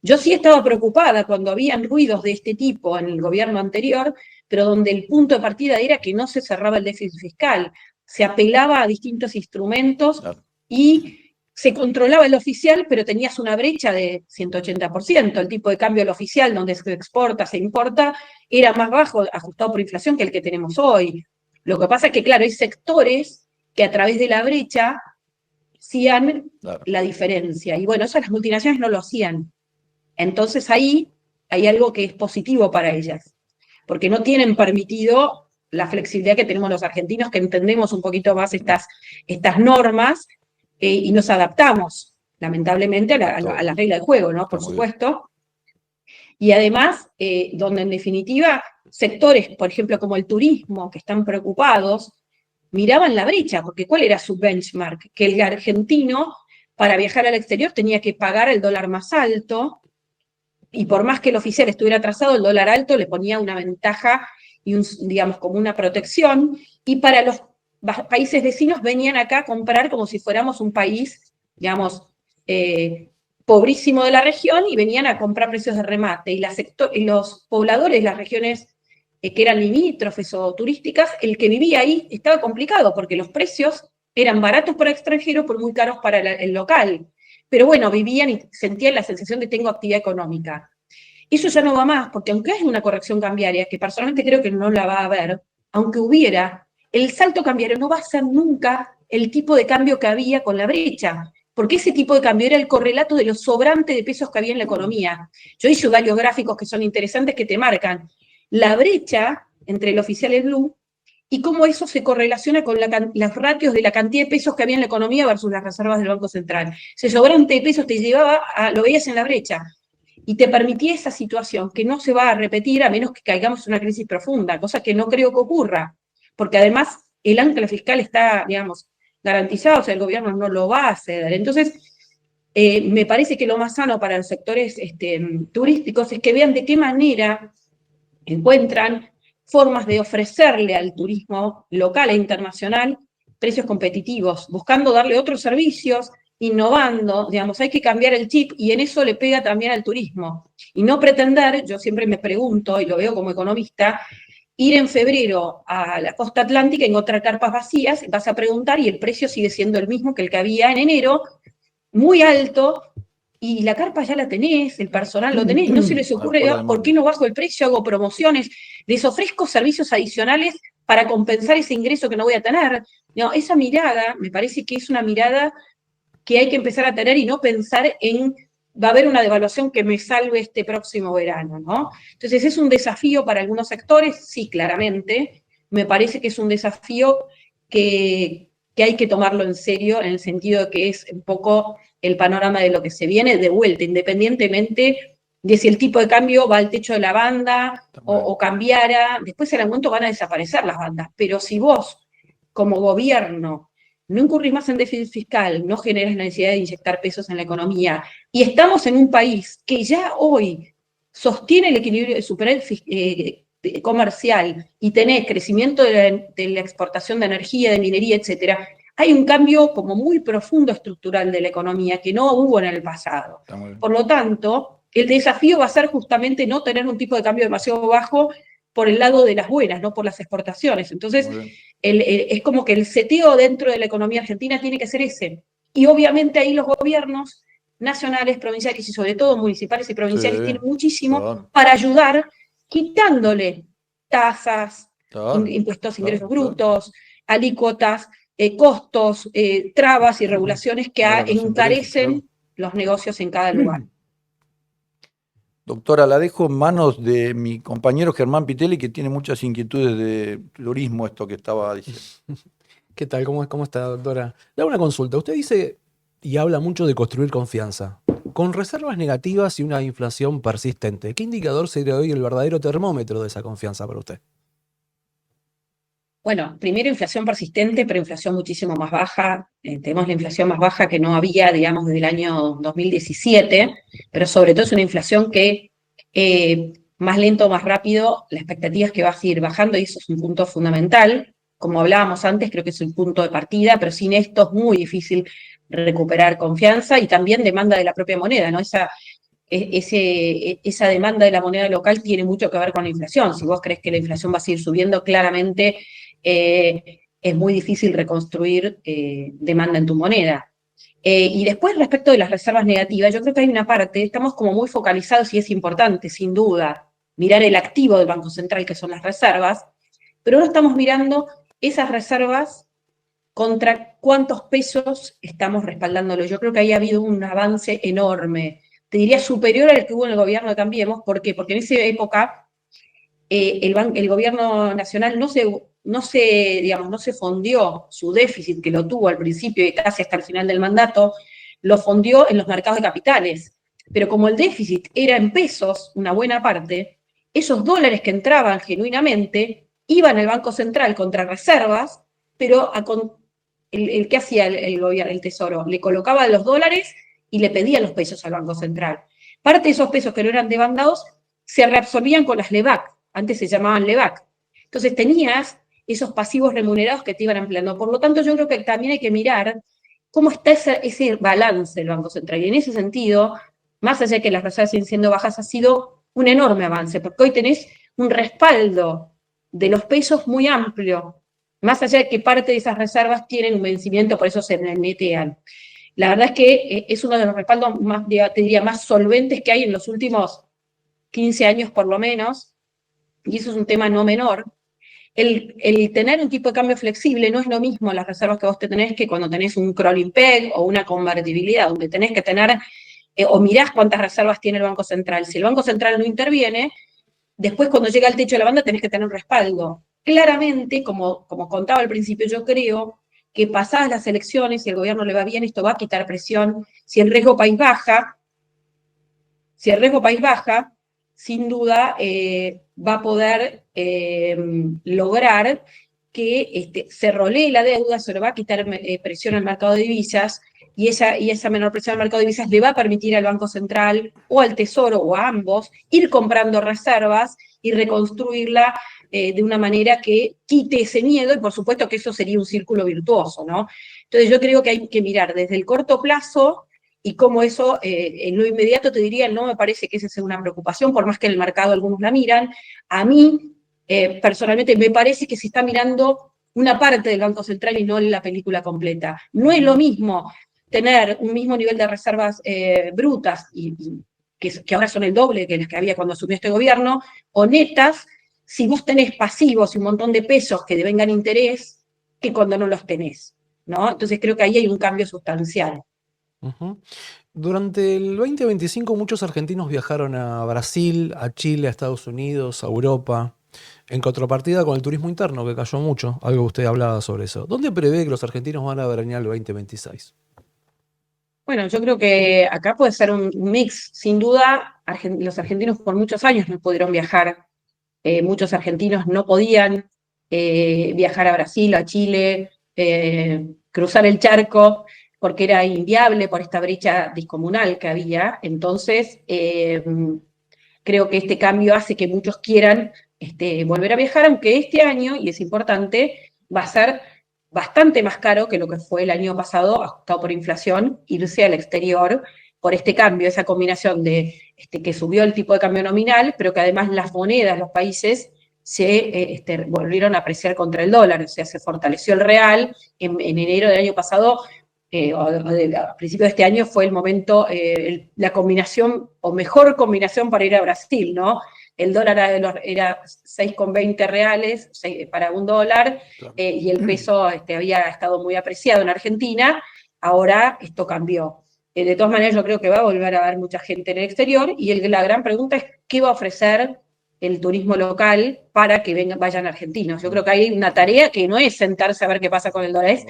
Yo sí estaba preocupada cuando habían ruidos de este tipo en el gobierno anterior, pero donde el punto de partida era que no se cerraba el déficit fiscal, se apelaba a distintos instrumentos y se controlaba el oficial, pero tenías una brecha de 180%. El tipo de cambio del oficial, donde se exporta, se importa, era más bajo, ajustado por inflación, que el que tenemos hoy. Lo que pasa es que, claro, hay sectores que a través de la brecha hacían la diferencia. Y bueno, eso las multinacionales no lo hacían. Entonces ahí hay algo que es positivo para ellas, porque no tienen permitido la flexibilidad que tenemos los argentinos, que entendemos un poquito más estas normas y nos adaptamos, lamentablemente, a la regla del juego, ¿no? Por supuesto. Y además, donde en definitiva sectores, por ejemplo, como el turismo, que están preocupados, miraban la brecha, porque ¿cuál era su benchmark? Que el argentino, para viajar al exterior, tenía que pagar el dólar más alto, y por más que el oficial estuviera atrasado, el dólar alto le ponía una ventaja y, digamos, como una protección, y para los países vecinos venían acá a comprar como si fuéramos un país, digamos, pobrísimo de la región, y venían a comprar precios de remate, y los pobladores de las regiones que eran limítrofes o turísticas, el que vivía ahí estaba complicado, porque los precios eran baratos para extranjeros, pero muy caros para el local. Pero bueno, vivían y sentían la sensación de tengo actividad económica. Eso ya no va más, porque aunque hay una corrección cambiaria, que personalmente creo que no la va a haber, aunque hubiera, el salto cambiario no va a ser nunca el tipo de cambio que había con la brecha, porque ese tipo de cambio era el correlato de los sobrantes de pesos que había en la economía. Yo hice varios gráficos que son interesantes que te marcan la brecha entre el oficial y el blue, y cómo eso se correlaciona con las ratios de la cantidad de pesos que había en la economía versus las reservas del Banco Central. Ese sobrante de pesos te llevaba lo veías en la brecha, y te permitía esa situación que no se va a repetir a menos que caigamos en una crisis profunda, cosa que no creo que ocurra, porque además el ancla fiscal está, digamos, garantizado, o sea, el gobierno no lo va a ceder. Entonces, me parece que lo más sano para los sectores turísticos es que vean de qué manera encuentran formas de ofrecerle al turismo local e internacional precios competitivos, buscando darle otros servicios, innovando, digamos, hay que cambiar el chip, y en eso le pega también al turismo. Y no pretender, yo siempre me pregunto, y lo veo como economista, ir en febrero a la costa atlántica y encontrar carpas vacías, vas a preguntar y el precio sigue siendo el mismo que el que había en enero, muy alto, y la carpa ya la tenés, el personal lo tenés, y no se les ocurre, ¿por qué no bajo el precio, hago promociones, les ofrezco servicios adicionales para compensar ese ingreso que no voy a tener? No, esa mirada me parece que es una mirada que hay que empezar a tener, y no pensar en va a haber una devaluación que me salve este próximo verano, ¿no? Entonces, ¿es un desafío para algunos sectores? Sí, claramente. Me parece que es un desafío que hay que tomarlo en serio, en el sentido de que es un poco el panorama de lo que se viene de vuelta, independientemente de si el tipo de cambio va al techo de la banda o cambiara. Después en algún momento van a desaparecer las bandas, pero si vos, como gobierno, no incurrís más en déficit fiscal, no generas la necesidad de inyectar pesos en la economía, y estamos en un país que ya hoy sostiene el equilibrio de superávit comercial, y tenés crecimiento de la exportación de energía, de minería, etcétera, hay un cambio como muy profundo estructural de la economía que no hubo en el pasado. Por lo tanto, el desafío va a ser justamente no tener un tipo de cambio demasiado bajo por el lado de las buenas, no por las exportaciones. Entonces, es como que el seteo dentro de la economía argentina tiene que ser ese. Y obviamente ahí los gobiernos nacionales, provinciales y sobre todo municipales y provinciales tienen muchísimo para ayudar, quitándole tasas, impuestos, ingresos brutos, alícuotas, costos, trabas y regulaciones que encarecen los negocios en cada lugar. Doctora, la dejo en manos de mi compañero Germán Pitelli, que tiene muchas inquietudes de turismo, esto que estaba diciendo. ¿Qué tal? ¿Cómo está, doctora? Le hago una consulta. Usted dice y habla mucho de construir confianza. Con reservas negativas y una inflación persistente, ¿qué indicador sería hoy el verdadero termómetro de esa confianza para usted? Bueno, primero inflación persistente, pero inflación muchísimo más baja. Tenemos la inflación más baja que no había, digamos, desde el año 2017, pero sobre todo es una inflación que más lento, más rápido, la expectativa es que va a seguir bajando, y eso es un punto fundamental. Como hablábamos antes, creo que es el punto de partida, pero sin esto es muy difícil recuperar confianza, y también demanda de la propia moneda, ¿no? esa demanda de la moneda local tiene mucho que ver con la inflación. Si vos crees que la inflación va a seguir subiendo, claramente es muy difícil reconstruir demanda en tu moneda. Y después, respecto de las reservas negativas, yo creo que hay una parte, estamos como muy focalizados y es importante, sin duda, mirar el activo del Banco Central, que son las reservas, pero no estamos mirando esas reservas contra cuántos pesos estamos respaldándolo. Yo creo que ahí ha habido un avance enorme, te diría superior al que hubo en el gobierno de Cambiemos. ¿Por qué? Porque en esa época el gobierno nacional no se fondió su déficit, que lo tuvo al principio y casi hasta el final del mandato, lo fondió en los mercados de capitales. Pero como el déficit era en pesos, una buena parte, esos dólares que entraban genuinamente iban al Banco Central contra reservas, pero ¿qué hacía el gobierno, el Tesoro? Le colocaba los dólares y le pedía los pesos al Banco Central. Parte de esos pesos que no eran demandados se reabsorbían con las LEVAC, antes se llamaban LEVAC. Entonces tenías esos pasivos remunerados que te iban ampliando. Por lo tanto, yo creo que también hay que mirar cómo está ese balance del Banco Central. Y en ese sentido, más allá de que las reservas siguen siendo bajas, ha sido un enorme avance, porque hoy tenés un respaldo de los pesos muy amplio, más allá de que parte de esas reservas tienen un vencimiento, por eso se netean. La verdad es que es uno de los respaldos más, te diría, más solventes que hay en los últimos 15 años por lo menos, y eso es un tema no menor. El tener un tipo de cambio flexible no es lo mismo las reservas que vos te tenés que cuando tenés un crawling peg o una convertibilidad, donde tenés que tener, o mirás cuántas reservas tiene el Banco Central. Si el Banco Central no interviene, después cuando llega al techo de la banda tenés que tener un respaldo. Claramente, como contaba al principio, yo creo que pasadas las elecciones, si el gobierno le va bien, esto va a quitar presión. Si el riesgo país baja, sin duda va a poder lograr que se rolee la deuda, se le va a quitar presión al mercado de divisas, y esa menor presión al mercado de divisas le va a permitir al Banco Central o al Tesoro o a ambos ir comprando reservas y reconstruirla de una manera que quite ese miedo, y por supuesto que eso sería un círculo virtuoso, ¿no? Entonces yo creo que hay que mirar desde el corto plazo y cómo eso, en lo inmediato te diría, no me parece que esa sea una preocupación, por más que en el mercado algunos la miran. A mí, personalmente, me parece que se está mirando una parte del Banco Central y no la película completa. No es lo mismo tener un mismo nivel de reservas brutas, que ahora son el doble que las que había cuando asumió este gobierno, o netas, si vos tenés pasivos y un montón de pesos que devengan interés, que cuando no los tenés, ¿no? Entonces creo que ahí hay un cambio sustancial. Ujú. Durante el 2025 muchos argentinos viajaron a Brasil, a Chile, a Estados Unidos, a Europa, en contrapartida con el turismo interno, que cayó mucho, algo que usted hablaba sobre eso. ¿Dónde prevé que los argentinos van a veranear el 2026? Bueno, yo creo que acá puede ser un mix. Sin duda, los argentinos por muchos años no pudieron viajar. Muchos argentinos no podían viajar a Brasil, a Chile, cruzar el charco, porque era inviable por esta brecha discomunal que había. Entonces, creo que este cambio hace que muchos quieran volver a viajar, aunque este año, y es importante, va a ser bastante más caro que lo que fue el año pasado, ajustado por inflación, irse al exterior por este cambio, esa combinación de que subió el tipo de cambio nominal, pero que además las monedas, los países, se volvieron a apreciar contra el dólar, o sea, se fortaleció el real. En enero del año pasado, a principios de este año, fue el momento, la combinación, o mejor combinación para ir a Brasil, ¿no? El dólar era 6,20 reales para un dólar, Claro. y el peso había estado muy apreciado en Argentina. Ahora esto cambió. De todas maneras, yo creo que va a volver a haber mucha gente en el exterior, y la gran pregunta es qué va a ofrecer el turismo local para que vayan argentinos. Yo creo que hay una tarea que no es sentarse a ver qué pasa con el dólar, es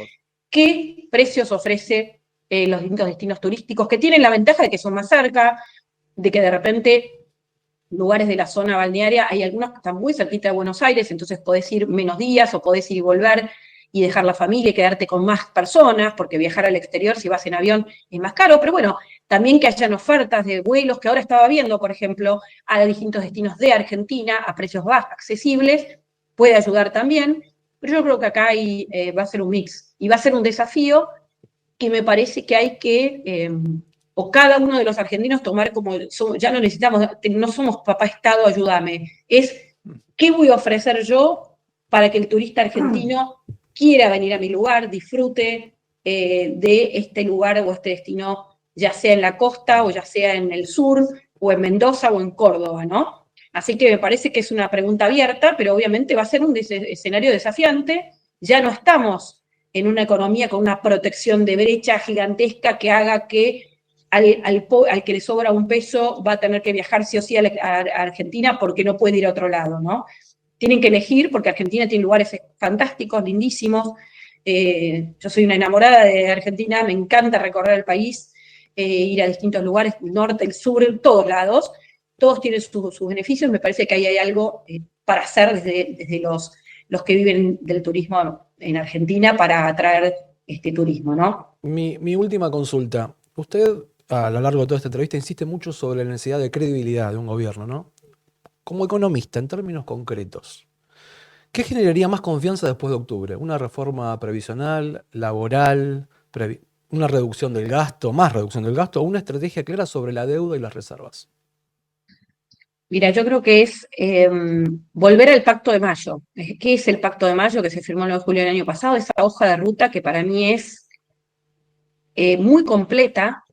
qué precios ofrece los distintos destinos turísticos, que tienen la ventaja de que son más cerca, de que de repente lugares de la zona balnearia, hay algunos que están muy cerquita de Buenos Aires, entonces podés ir menos días o podés ir y volver y dejar la familia y quedarte con más personas, porque viajar al exterior si vas en avión es más caro, pero bueno, también que hayan ofertas de vuelos, que ahora estaba viendo, por ejemplo, a distintos destinos de Argentina a precios bajos, accesibles, puede ayudar también, pero yo creo que acá va a ser un mix, y va a ser un desafío que me parece que hay que o cada uno de los argentinos tomar como, ya no necesitamos, no somos papá Estado, ayúdame, es qué voy a ofrecer yo para que el turista argentino quiera venir a mi lugar, disfrute de este lugar o este destino, ya sea en la costa o ya sea en el sur o en Mendoza o en Córdoba, ¿no? Así que me parece que es una pregunta abierta, pero obviamente va a ser un escenario desafiante. Ya no estamos en una economía con una protección de brecha gigantesca que haga que al que le sobra un peso va a tener que viajar sí o sí a Argentina porque no puede ir a otro lado, ¿no? Tienen que elegir porque Argentina tiene lugares fantásticos, lindísimos. Yo soy una enamorada de Argentina, me encanta recorrer el país, ir a distintos lugares, el norte, el sur, en todos lados. Todos tienen sus beneficios, me parece que ahí hay algo para hacer desde los que viven del turismo en Argentina para atraer este turismo, ¿no? Mi última consulta. Usted, a lo largo de toda esta entrevista, insiste mucho sobre la necesidad de credibilidad de un gobierno, ¿no? Como economista, en términos concretos, ¿qué generaría más confianza después de octubre? ¿Una reforma previsional, laboral, una reducción del gasto, más reducción del gasto, o una estrategia clara sobre la deuda y las reservas? Mira, yo creo que es volver al Pacto de Mayo. ¿Qué es el Pacto de Mayo que se firmó el 9 de julio del año pasado? Esa hoja de ruta que para mí es muy completa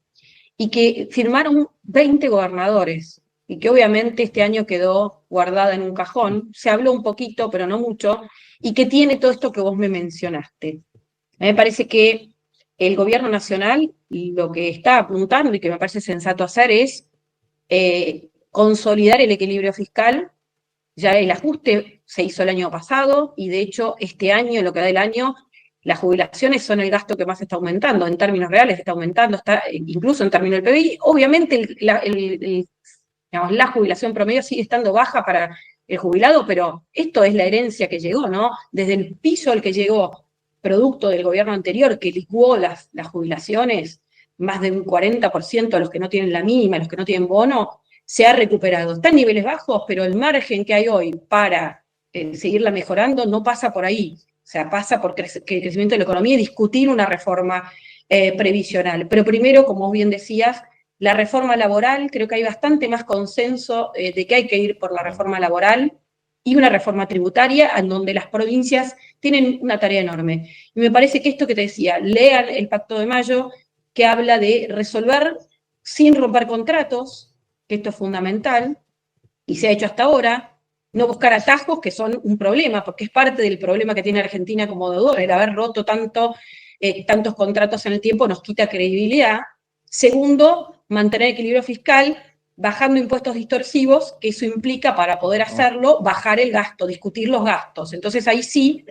y que firmaron 20 gobernadores y que obviamente este año quedó guardada en un cajón. Se habló un poquito, pero no mucho, y que tiene todo esto que vos me mencionaste. A mí me parece que el gobierno nacional lo que está apuntando y que me parece sensato hacer es consolidar el equilibrio fiscal. Ya el ajuste se hizo el año pasado y de hecho este año, en lo que da el año, las jubilaciones son el gasto que más está aumentando, en términos reales está aumentando, está incluso en términos del PBI. Obviamente digamos, la jubilación promedio sigue estando baja para el jubilado, pero esto es la herencia que llegó, ¿no? Desde el piso al que llegó, producto del gobierno anterior, que licuó las jubilaciones, más de un 40% a los que no tienen la mínima, a los que no tienen bono, se ha recuperado. Está en niveles bajos, pero el margen que hay hoy para seguirla mejorando no pasa por ahí. O sea, pasa por el crecimiento de la economía y discutir una reforma previsional. Pero primero, como bien decías, la reforma laboral, creo que hay bastante más consenso de que hay que ir por la reforma laboral y una reforma tributaria en donde las provincias tienen una tarea enorme. Y me parece que esto que te decía, lean el Pacto de Mayo, que habla de resolver sin romper contratos, que esto es fundamental, y se ha hecho hasta ahora, no buscar atajos que son un problema, porque es parte del problema que tiene Argentina como deudor, el haber roto tantos contratos en el tiempo nos quita credibilidad. Segundo, mantener equilibrio fiscal, bajando impuestos distorsivos, que eso implica, para poder hacerlo, bajar el gasto, discutir los gastos. Entonces ahí sí,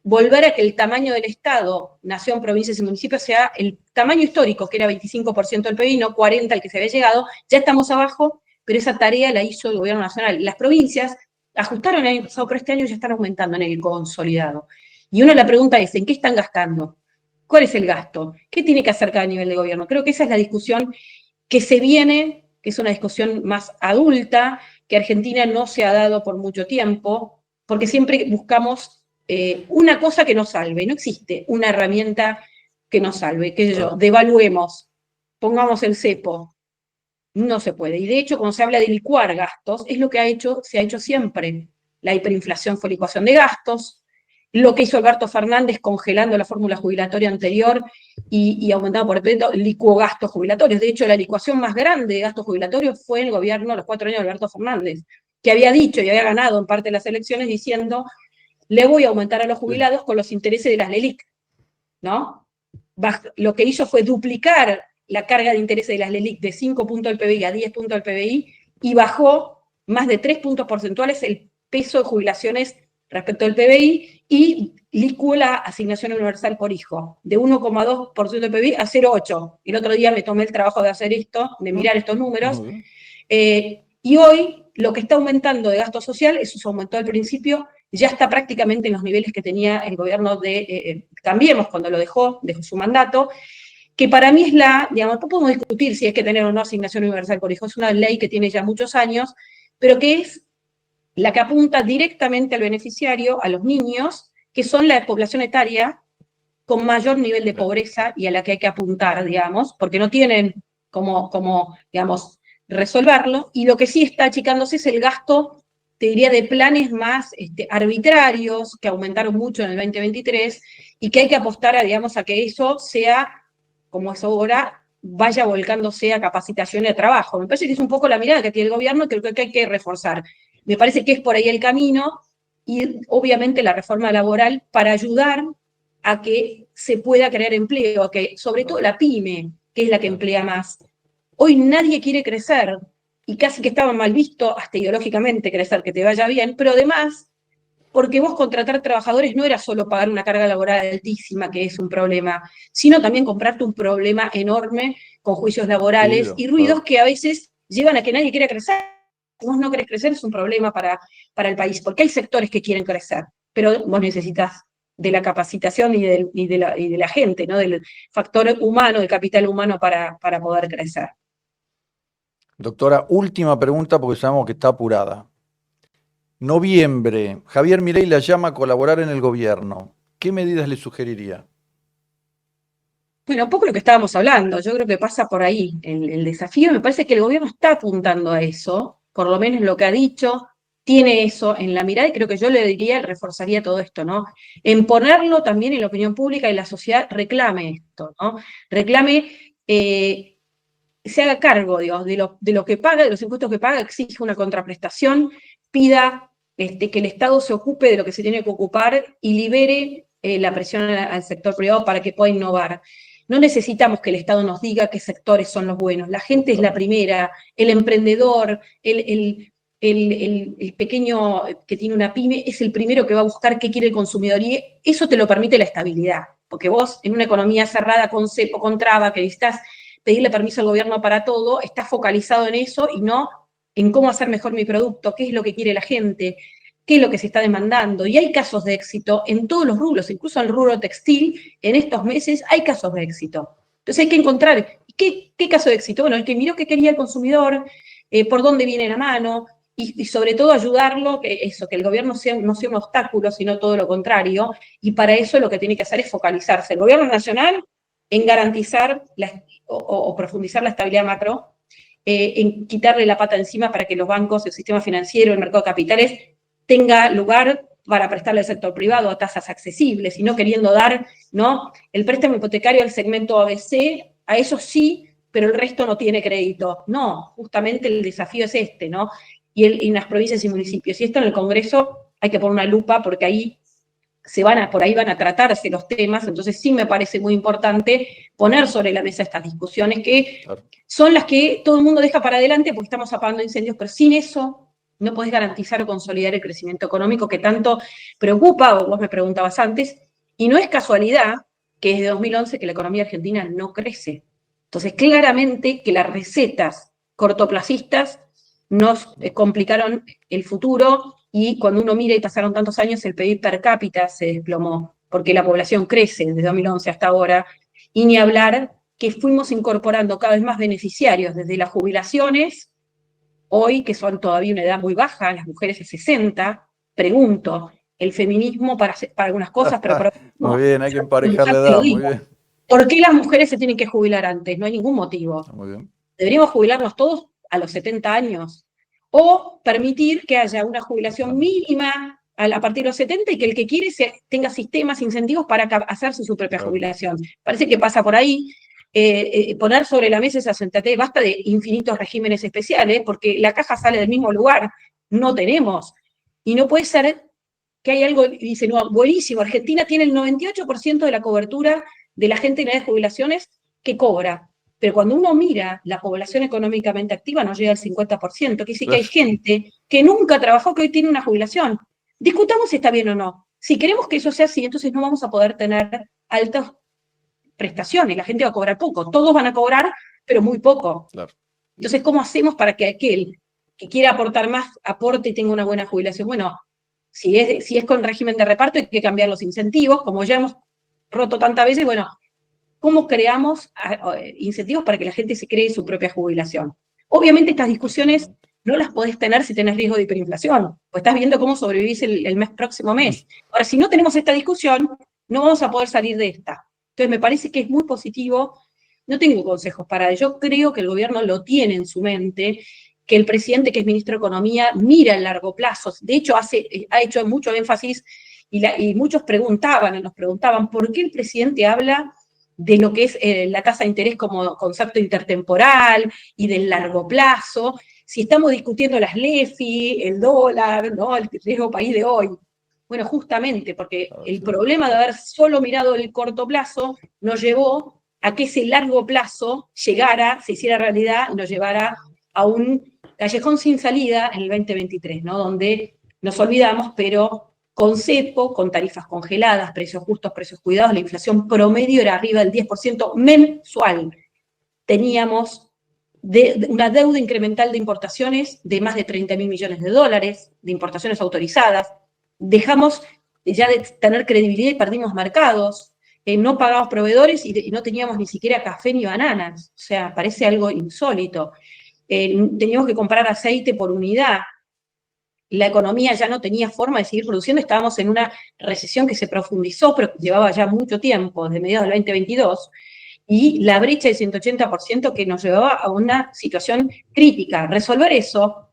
volver a que el tamaño del Estado, nación, provincias y municipios, sea el tamaño histórico, que era 25% del PIB, no 40% al que se había llegado. Ya estamos abajo, pero esa tarea la hizo el gobierno nacional. Las provincias ajustaron el año pasado, pero este año ya están aumentando en el consolidado. Y uno la pregunta es, ¿en qué están gastando? ¿Cuál es el gasto? ¿Qué tiene que hacer cada nivel de gobierno? Creo que esa es la discusión que se viene, que es una discusión más adulta, que Argentina no se ha dado por mucho tiempo, porque siempre buscamos una cosa que nos salve. No existe una herramienta que nos salve. ¿Qué sé yo? Devaluemos, pongamos el cepo. No se puede. Y de hecho, cuando se habla de licuar gastos, es lo que se ha hecho siempre. La hiperinflación fue licuación de gastos. Lo que hizo Alberto Fernández congelando la fórmula jubilatoria anterior y aumentando por el licuó gastos jubilatorios. De hecho, la licuación más grande de gastos jubilatorios fue en el gobierno, los 4 años de Alberto Fernández, que había dicho y había ganado en parte de las elecciones diciendo, le voy a aumentar a los jubilados con los intereses de las LELIC, ¿no? Lo que hizo fue duplicar la carga de intereses de las LELIC de 5 puntos del PBI a 10 puntos del PBI y bajó más de 3 puntos porcentuales el peso de jubilaciones respecto al PBI y licuó la asignación universal por hijo, de 1,2% del PBI a 0,8%. El otro día me tomé el trabajo de hacer esto, de mirar estos números, y hoy lo que está aumentando de gasto social, eso se aumentó al principio, ya está prácticamente en los niveles que tenía el gobierno de Cambiemos cuando lo dejó su mandato, que para mí es digamos, no podemos discutir si hay que tener o no asignación universal por hijo, es una ley que tiene ya muchos años, pero que es la que apunta directamente al beneficiario, a los niños, que son la población etaria con mayor nivel de pobreza y a la que hay que apuntar, digamos, porque no tienen digamos, resolverlo, y lo que sí está achicándose es el gasto, te diría, de planes más arbitrarios, que aumentaron mucho en el 2023, y que hay que apostar digamos, a que eso sea, como es ahora, vaya volcándose a capacitación y a trabajo. Me parece que es un poco la mirada que tiene el gobierno, que creo que hay que reforzar. Me parece que es por ahí el camino, y obviamente la reforma laboral para ayudar a que se pueda crear empleo, a que sobre todo la pyme, que es la que emplea más. Hoy nadie quiere crecer, y casi que estaba mal visto, hasta ideológicamente, crecer, que te vaya bien, pero además, porque vos contratar trabajadores no era solo pagar una carga laboral altísima, que es un problema, sino también comprarte un problema enorme con juicios laborales y ruidos que a veces llevan a que nadie quiera crecer. Si vos no querés crecer es un problema para el país, porque hay sectores que quieren crecer, pero vos necesitas de la capacitación y de la gente, ¿no? Del factor humano, del capital humano para poder crecer. Doctora, última pregunta porque sabemos que está apurada. Noviembre, Javier Milei la llama a colaborar en el gobierno. ¿Qué medidas le sugeriría? Bueno, un poco lo que estábamos hablando, yo creo que pasa por ahí el desafío. Me parece que el gobierno está apuntando a eso, por lo menos lo que ha dicho, tiene eso en la mirada, y creo que yo le diría, reforzaría todo esto, ¿no? En ponerlo también en la opinión pública y la sociedad reclame esto, ¿no? Reclame, se haga cargo, Dios, de lo que paga, de los impuestos que paga, exige una contraprestación, pida que el Estado se ocupe de lo que se tiene que ocupar y libere la presión al sector privado para que pueda innovar. No necesitamos que el Estado nos diga qué sectores son los buenos. La gente es la primera, el emprendedor, el pequeño que tiene una pyme es el primero que va a buscar qué quiere el consumidor. Y eso te lo permite la estabilidad. Porque vos, en una economía cerrada con cepo, con traba, que necesitas pedirle permiso al gobierno para todo, estás focalizado en eso y no en cómo hacer mejor mi producto, qué es lo que quiere la gente, qué es lo que se está demandando. Y hay casos de éxito en todos los rubros, incluso en el rubro textil, en estos meses hay casos de éxito. Entonces hay que encontrar, ¿qué caso de éxito? Bueno, el que miró qué quería el consumidor, por dónde viene la mano, y sobre todo ayudarlo, que el gobierno no sea un obstáculo, sino todo lo contrario, y para eso lo que tiene que hacer es focalizarse el gobierno nacional en garantizar o profundizar la estabilidad macro, en quitarle la pata encima para que los bancos, el sistema financiero, el mercado de capitales tenga lugar para prestarle al sector privado a tasas accesibles y no queriendo dar, ¿no?, el préstamo hipotecario al segmento ABC, a eso sí, pero el resto no tiene crédito. No, justamente el desafío es este, ¿no? Y en las provincias y municipios. Y esto en el Congreso hay que poner una lupa porque ahí por ahí van a tratarse los temas, entonces sí me parece muy importante poner sobre la mesa estas discusiones que son las que todo el mundo deja para adelante porque estamos apagando incendios, pero sin eso no podés garantizar o consolidar el crecimiento económico que tanto preocupa, o vos me preguntabas antes, y no es casualidad que desde 2011 que la economía argentina no crece. Entonces, claramente que las recetas cortoplacistas nos complicaron el futuro, y cuando uno mira y pasaron tantos años, el PIB per cápita se desplomó, porque la población crece desde 2011 hasta ahora, y ni hablar que fuimos incorporando cada vez más beneficiarios, desde las jubilaciones, hoy que son todavía una edad muy baja, las mujeres de 60, pregunto, el feminismo para algunas cosas, pero para muy bien, hay que emparejar la edad, muy bien. ¿Por qué las mujeres se tienen que jubilar antes? No hay ningún motivo. Muy bien. Deberíamos jubilarnos todos a los 70 años. O permitir que haya una jubilación mínima a partir de los 70 y que el que quiere tenga sistemas, incentivos para hacerse su propia jubilación. Parece que pasa por ahí. Poner sobre la mesa esa sensatez, basta de infinitos regímenes especiales, porque la caja sale del mismo lugar, no tenemos. Y no puede ser que hay algo, y dice, no, buenísimo, Argentina tiene el 98% de la cobertura de la gente en edad de jubilaciones que cobra. Pero cuando uno mira la población económicamente activa no llega al 50%, que dice que hay gente que nunca trabajó que hoy tiene una jubilación. Discutamos si está bien o no. Si queremos que eso sea así, entonces no vamos a poder tener altas prestaciones, la gente va a cobrar poco, todos van a cobrar, pero muy poco. Claro. Entonces, ¿cómo hacemos para que aquel que quiera aportar más, aporte y tenga una buena jubilación? Bueno, si es con régimen de reparto, hay que cambiar los incentivos, como ya hemos roto tantas veces, bueno, ¿cómo creamos incentivos para que la gente se cree su propia jubilación? Obviamente estas discusiones no las podés tener si tenés riesgo de hiperinflación, pues estás viendo cómo sobrevivís el próximo mes. Ahora, si no tenemos esta discusión, no vamos a poder salir de esta. Entonces, me parece que es muy positivo no tengo consejos para ello. Yo creo que el gobierno lo tiene en su mente, que el presidente, que es ministro de Economía, mira el largo plazo. De hecho, ha hecho mucho énfasis y muchos nos preguntaban, ¿por qué el presidente habla de lo que es la tasa de interés como concepto intertemporal y del largo plazo? Si estamos discutiendo las LEFI, el dólar, ¿no?, el riesgo país de hoy. Bueno, justamente porque el problema de haber solo mirado el corto plazo nos llevó a que ese largo plazo llegara, se hiciera realidad, nos llevara a un callejón sin salida en el 2023, ¿no?, donde nos olvidamos, pero con cepo, con tarifas congeladas, precios justos, precios cuidados, la inflación promedio era arriba del 10% mensual. Teníamos una deuda incremental de importaciones de más de 30.000 millones de dólares, de importaciones autorizadas. Dejamos ya de tener credibilidad y perdimos mercados. No pagábamos proveedores y no teníamos ni siquiera café ni bananas. O sea, parece algo insólito. Teníamos que comprar aceite por unidad. La economía ya no tenía forma de seguir produciendo, estábamos en una recesión que se profundizó, pero llevaba ya mucho tiempo, desde mediados del 2022, y la brecha del 180% que nos llevaba a una situación crítica. Resolver eso,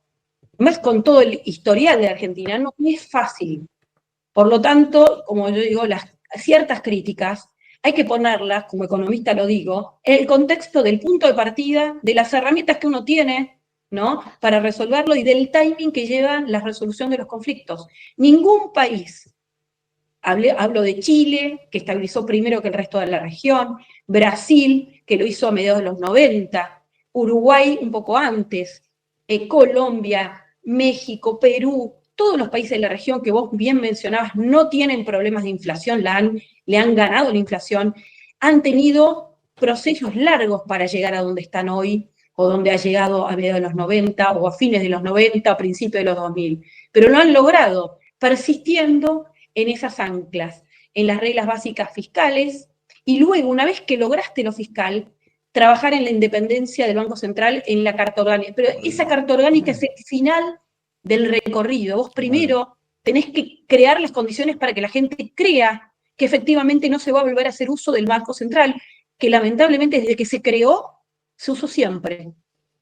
más con todo el historial de Argentina, no es fácil. Por lo tanto, como yo digo, las ciertas críticas hay que ponerlas, como economista lo digo, en el contexto del punto de partida, de las herramientas que uno tiene, ¿no?, para resolverlo y del timing que llevan la resolución de los conflictos. Ningún país, hablo de Chile, que estabilizó primero que el resto de la región, Brasil, que lo hizo a mediados de los 90, Uruguay un poco antes, Colombia, México, Perú, todos los países de la región que vos bien mencionabas no tienen problemas de inflación, le han ganado la inflación, han tenido procesos largos para llegar a donde están hoy, o donde ha llegado a mediados de los 90, o a fines de los 90, a principios de los 2000. Pero lo han logrado, persistiendo en esas anclas, en las reglas básicas fiscales, y luego, una vez que lograste lo fiscal, trabajar en la independencia del Banco Central, en la carta orgánica. Pero esa carta orgánica es el final del recorrido. Vos primero tenés que crear las condiciones para que la gente crea que efectivamente no se va a volver a hacer uso del Banco Central, que lamentablemente desde que se creó, se usó siempre,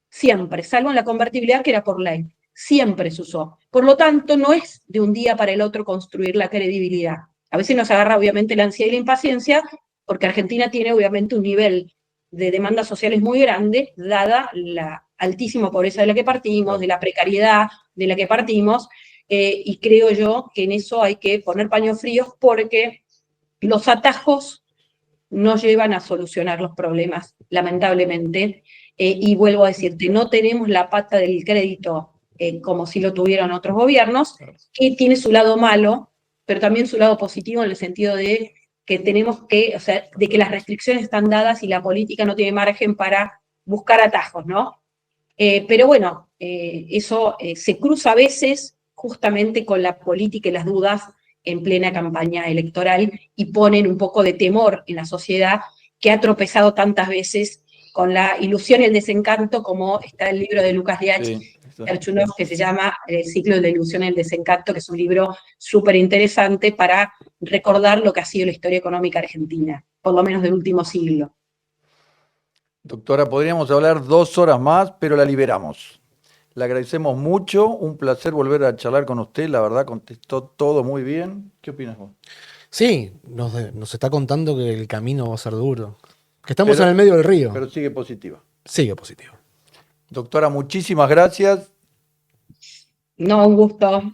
siempre, salvo en la convertibilidad que era por ley, siempre se usó. Por lo tanto, no es de un día para el otro construir la credibilidad. A veces nos agarra obviamente la ansiedad y la impaciencia, porque Argentina tiene obviamente un nivel de demandas sociales muy grande, dada la altísima pobreza de la que partimos, de la precariedad de la que partimos, y creo yo que en eso hay que poner paños fríos porque los atajos no llevan a solucionar los problemas, lamentablemente. Y vuelvo a decirte, no tenemos la pata del crédito como si lo tuvieron otros gobiernos, que tiene su lado malo, pero también su lado positivo en el sentido de que tenemos que, o sea, de que las restricciones están dadas y la política no tiene margen para buscar atajos, ¿no? Pero bueno, eso se cruza a veces justamente con la política y las dudas en plena campaña electoral y ponen un poco de temor en la sociedad que ha tropezado tantas veces con la ilusión y el desencanto, como está el libro de Lucas Diach, Erchunov, que se llama El ciclo de la ilusión y el desencanto, que es un libro súper interesante para recordar lo que ha sido la historia económica argentina, por lo menos del último siglo. Doctora, podríamos hablar 2 horas más, pero la liberamos. Le agradecemos mucho, un placer volver a charlar con usted, la verdad contestó todo muy bien. ¿Qué opinas vos? Sí, nos está contando que el camino va a ser duro, que estamos en el medio del río. Pero sigue positiva. Sigue positivo. Doctora, muchísimas gracias. No, un gusto.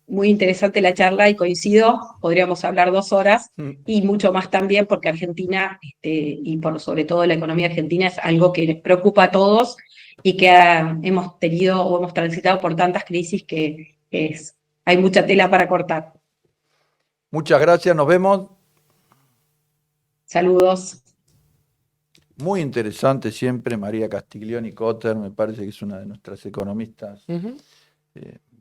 Muy interesante la charla y coincido, podríamos hablar 2 horas y mucho más también porque Argentina, y sobre todo la economía argentina, es algo que les preocupa a todos y que hemos tenido o hemos transitado por tantas crisis que hay mucha tela para cortar. Muchas gracias, nos vemos. Saludos. Muy interesante siempre María Castiglioni Cotter, me parece que es una de nuestras economistas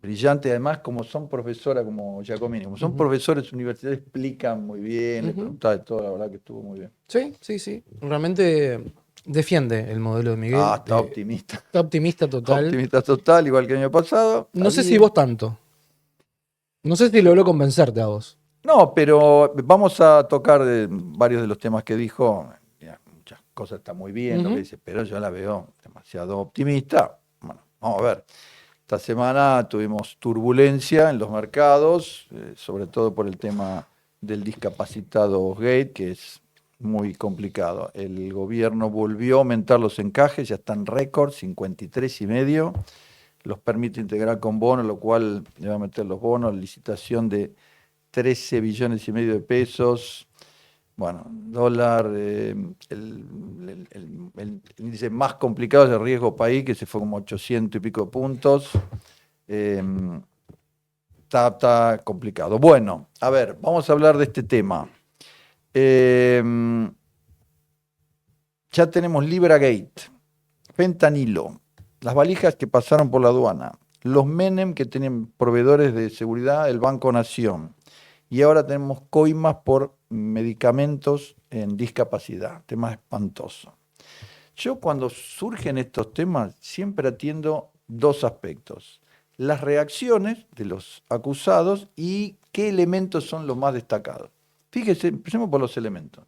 brillante, además como son profesoras como Giacomini, como son profesores universitarios, explican muy bien, les preguntaba de todo, la verdad que estuvo muy bien. Sí. Realmente defiende el modelo de Miguel. Está optimista. Está optimista total. Optimista total, igual que el año pasado. No sé si vos tanto. No sé si logró convencerte a vos. No, pero vamos a tocar varios de los temas que dijo, muchas cosa está muy bien, lo que dice, pero yo la veo demasiado optimista. Bueno, vamos a ver. Esta semana tuvimos turbulencia en los mercados, sobre todo por el tema del discapacitado Gate, que es muy complicado. El gobierno volvió a aumentar los encajes, ya están récord, 53,5. Los permite integrar con bonos, lo cual le va a meter los bonos, licitación de 13,5 billones de pesos. Bueno, dólar, el índice más complicado es el riesgo país, que se fue como 800 y pico de puntos. Está complicado. Bueno, a ver, vamos a hablar de este tema. Ya tenemos Libragate, fentanilo, las valijas que pasaron por la aduana, los Menem que tienen proveedores de seguridad, el Banco Nación, y ahora tenemos coimas por medicamentos en discapacidad, tema espantoso. Yo cuando surgen estos temas siempre atiendo dos aspectos: las reacciones de los acusados y qué elementos son los más destacados. Fíjese, empecemos por los elementos.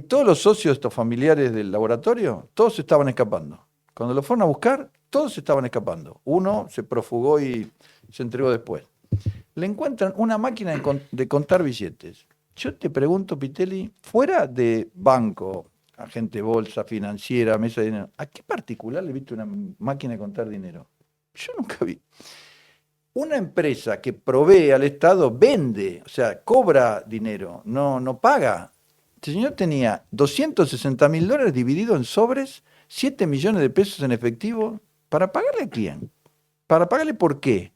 Todos los socios, estos familiares del laboratorio, todos estaban escapando. Cuando lo fueron a buscar, todos estaban escapando. Uno se profugó y se entregó después. Le encuentran una máquina de contar billetes. Yo te pregunto, Pitelli, fuera de banco, agente de bolsa, financiera, mesa de dinero, ¿a qué particular le viste una máquina de contar dinero? Yo nunca vi. Una empresa que provee al Estado vende, o sea, cobra dinero, no paga. Este señor tenía $260.000 dividido en sobres, 7 millones de pesos en efectivo. ¿Para pagarle a quién? ¿Para pagarle por qué?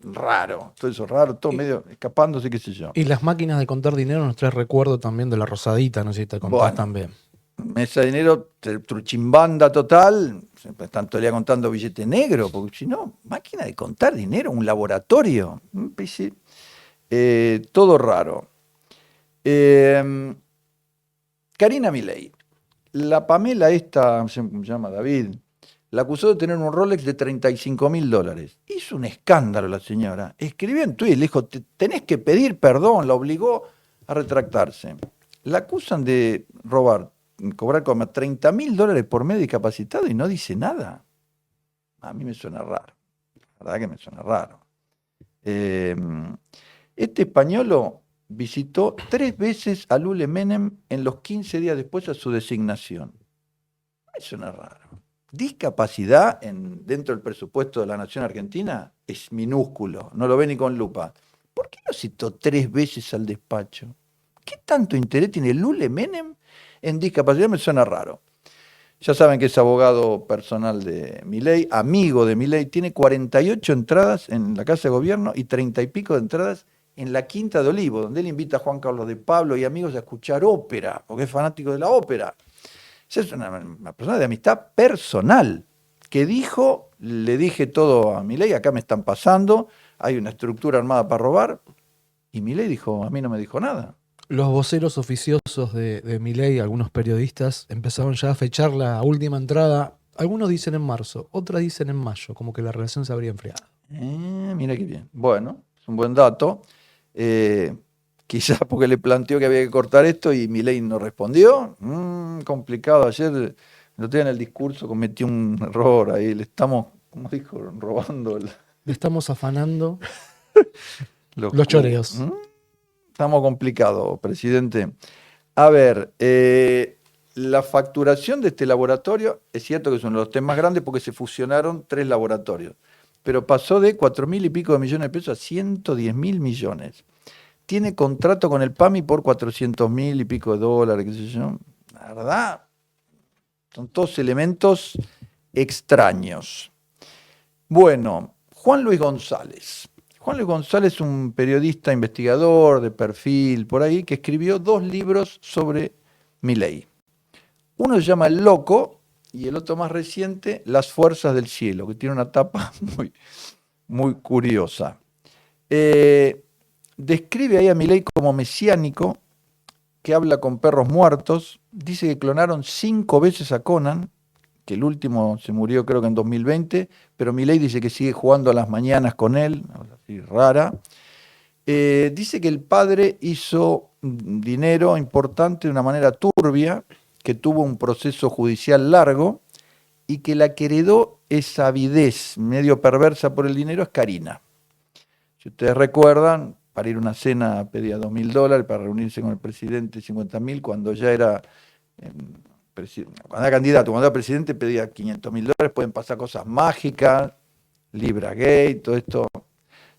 Raro, todo eso raro, todo medio escapándose, qué sé yo. Y las máquinas de contar dinero nos trae recuerdo también de la Rosadita, no sé si te contás Bueno, también. Mesa de dinero, truchimbanda total, están todo el día contando billete negro, porque si no, máquina de contar dinero, un laboratorio, todo raro. Karina Milei, la Pamela esta, se llama David, la acusó de tener un Rolex de $35.000. Hizo un escándalo la señora, escribió en Twitter, le dijo, tenés que pedir perdón, la obligó a retractarse. La acusan de cobrar como $30.000 por medio discapacitado y no dice nada. A mí me suena raro, la verdad que me suena raro. Este españolo visitó 3 veces a Lule Menem en los 15 días después de su designación. Me suena raro. Discapacidad dentro del presupuesto de la Nación Argentina es minúsculo, no lo ve ni con lupa. ¿Por qué lo citó 3 veces al despacho? ¿Qué tanto interés tiene Lule Menem en discapacidad? Me suena raro. Ya saben que es abogado personal de Milei, amigo de Milei, tiene 48 entradas en la Casa de Gobierno y 30 y pico de entradas en la Quinta de Olivo, donde él invita a Juan Carlos de Pablo y amigos a escuchar ópera, porque es fanático de la ópera. Es una persona de amistad personal, que dijo, le dije todo a Milei, acá me están pasando, hay una estructura armada para robar, y Milei dijo, a mí no me dijo nada. Los voceros oficiosos de Milei, algunos periodistas, empezaron ya a fechar la última entrada. Algunos dicen en marzo, otras dicen en mayo, como que la relación se habría enfriado. Mira qué bien. Bueno, es un buen dato. Quizás porque le planteó que había que cortar esto y Milei no respondió. Complicado. Ayer, el otro día en el discurso cometió un error ahí. Le estamos, como dijo, robando Le estamos afanando los choreos. Estamos complicados, presidente. A ver, la facturación de este laboratorio, es cierto que son los temas más grandes porque se fusionaron 3 laboratorios, pero pasó de 4.000 y pico de millones de pesos a 110.000 millones. Tiene contrato con el PAMI por 400.000 y pico de dólares, qué sé yo. La verdad, son todos elementos extraños. Bueno, Juan Luis González. Juan Luis González es un periodista, investigador de perfil por ahí, que escribió 2 libros sobre Milei. Uno se llama El Loco y el otro más reciente, Las Fuerzas del Cielo, que tiene una tapa muy, muy curiosa. Describe ahí a Milei como mesiánico, que habla con perros muertos, dice que clonaron 5 veces a Conan, que el último se murió creo que en 2020, pero Milei dice que sigue jugando a las mañanas con él, así rara. Dice que el padre hizo dinero importante de una manera turbia, que tuvo un proceso judicial largo y que la que heredó esa avidez medio perversa por el dinero es Karina. Si ustedes recuerdan, para ir a una cena pedía $2.000, para reunirse con el presidente 50.000, cuando ya era, cuando era candidato, cuando era presidente pedía $500.000, pueden pasar cosas mágicas, Libra Gate, todo esto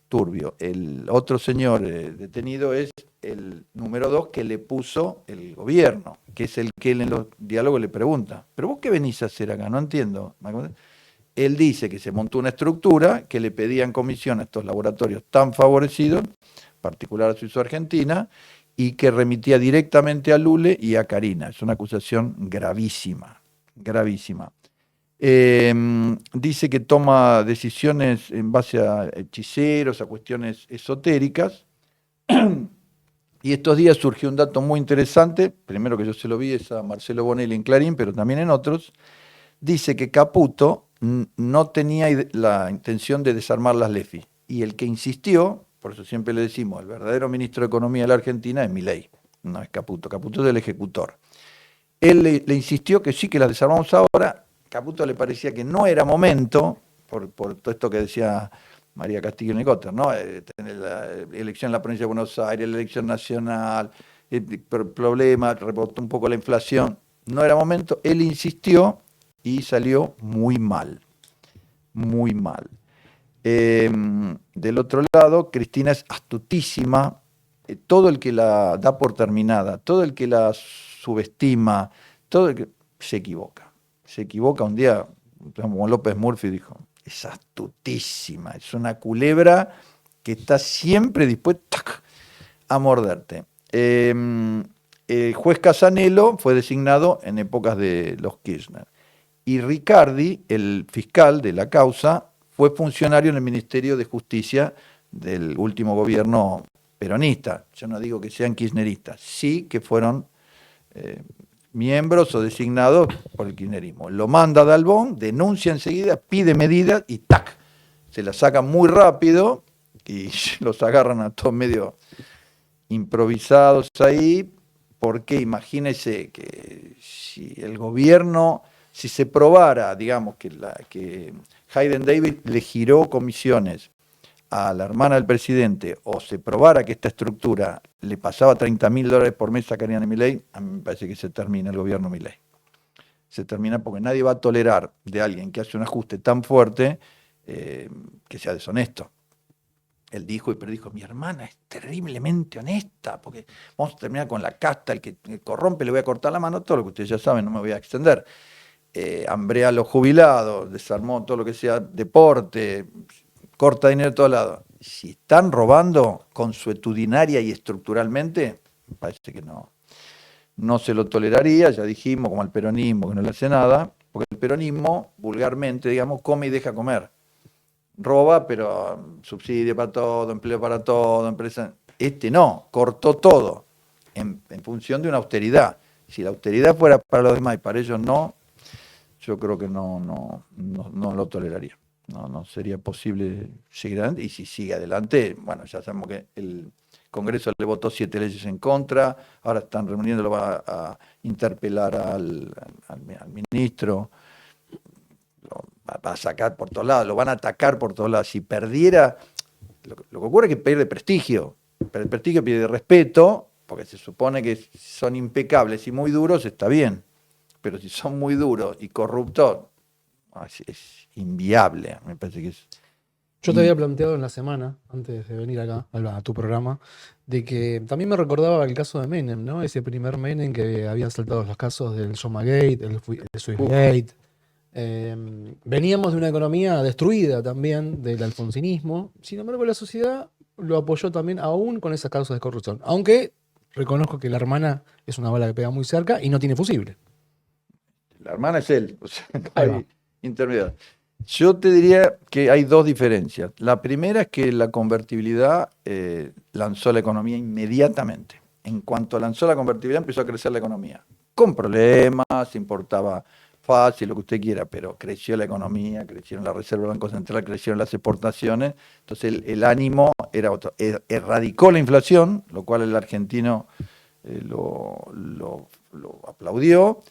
turbio. El otro señor detenido es el número 2 que le puso el gobierno, que es el que él en los diálogos le pregunta, ¿pero vos qué venís a hacer acá? No entiendo. Él dice que se montó una estructura que le pedían comisión a estos laboratorios tan favorecidos, en particular a Suizo Argentina, y que remitía directamente a Lule y a Karina. Es una acusación gravísima, gravísima. Dice que toma decisiones en base a hechiceros, a cuestiones esotéricas. Y estos días surgió un dato muy interesante, primero que yo se lo vi es a Marcelo Bonelli en Clarín, pero también en otros. Dice que Caputo no tenía la intención de desarmar las LEFI. Y el que insistió, por eso siempre le decimos, el verdadero ministro de Economía de la Argentina es Milei, no es Caputo. Caputo es el ejecutor. Él le insistió que sí, que las desarmamos ahora. Caputo le parecía que no era momento, por todo esto que decía María Castillo Cotter, ¿no? Tener la elección en la provincia de Buenos Aires, la elección nacional, el problema, rebotó un poco la inflación. No era momento. Él insistió y salió muy mal, muy mal. Del otro lado, Cristina es astutísima. Todo el que la da por terminada, todo el que la subestima, todo el que se equivoca. Se equivoca un día, como López Murphy dijo, es astutísima, es una culebra que está siempre dispuesta a morderte. El juez Casanelo fue designado en épocas de los Kirchner. Y Riccardi, el fiscal de la causa, fue funcionario en el Ministerio de Justicia del último gobierno peronista. Yo no digo que sean kirchneristas, sí que fueron miembros o designados por el kirchnerismo. Lo manda a Dalbón, denuncia enseguida, pide medidas y ¡tac! Se la sacan muy rápido y los agarran a todos medio improvisados ahí, porque imagínense que si el gobierno, si se probara, digamos, que Hayden David le giró comisiones a la hermana del presidente, o se probara que esta estructura le pasaba $30.000 por mes a Karina Milei, a mí me parece que se termina el gobierno Milei. Se termina porque nadie va a tolerar de alguien que hace un ajuste tan fuerte que sea deshonesto. Él dijo y predijo, mi hermana es terriblemente honesta, porque vamos a terminar con la casta, el que corrompe le voy a cortar la mano, todo lo que ustedes ya saben, no me voy a extender. Hambrea a los jubilados, desarmó todo lo que sea deporte, corta dinero de todos lados. Si están robando consuetudinaria y estructuralmente, me parece que no se lo toleraría, ya dijimos, como al peronismo, que no le hace nada, porque el peronismo, vulgarmente, digamos, come y deja comer. Roba, pero subsidio para todo, empleo para todo, empresa. Este no, cortó todo en función de una austeridad. Si la austeridad fuera para los demás y para ellos no, yo creo que no lo toleraría. No sería posible seguir adelante. Y si sigue adelante, bueno, ya sabemos que el Congreso le votó 7 leyes en contra, ahora están reuniendo, lo va a interpelar al ministro. Va a sacar por todos lados, lo van a atacar por todos lados. Si perdiera, lo que ocurre es que pierde prestigio, pierde respeto, porque se supone que son impecables y muy duros, está bien, pero si son muy duros y corruptos, es inviable, me parece que es. Yo te había planteado en la semana, antes de venir acá a tu programa, de que también me recordaba el caso de Menem, ¿no? Ese primer Menem que habían saltado los casos del Somagate, el Swissgate. Veníamos de una economía destruida también del alfonsinismo, sin embargo la sociedad lo apoyó también aún con esas causas de corrupción, aunque reconozco que la hermana es una bala que pega muy cerca y no tiene fusible. La hermana es él, o sea, hay intermediarios. Yo te diría que hay dos diferencias. La primera es que la convertibilidad lanzó la economía inmediatamente. En cuanto lanzó la convertibilidad empezó a crecer la economía, con problemas, importaba fácil, lo que usted quiera, pero creció la economía, crecieron las reservas del Banco Central, crecieron las exportaciones, entonces el ánimo era otro. Erradicó la inflación, lo cual el argentino lo aplaudió,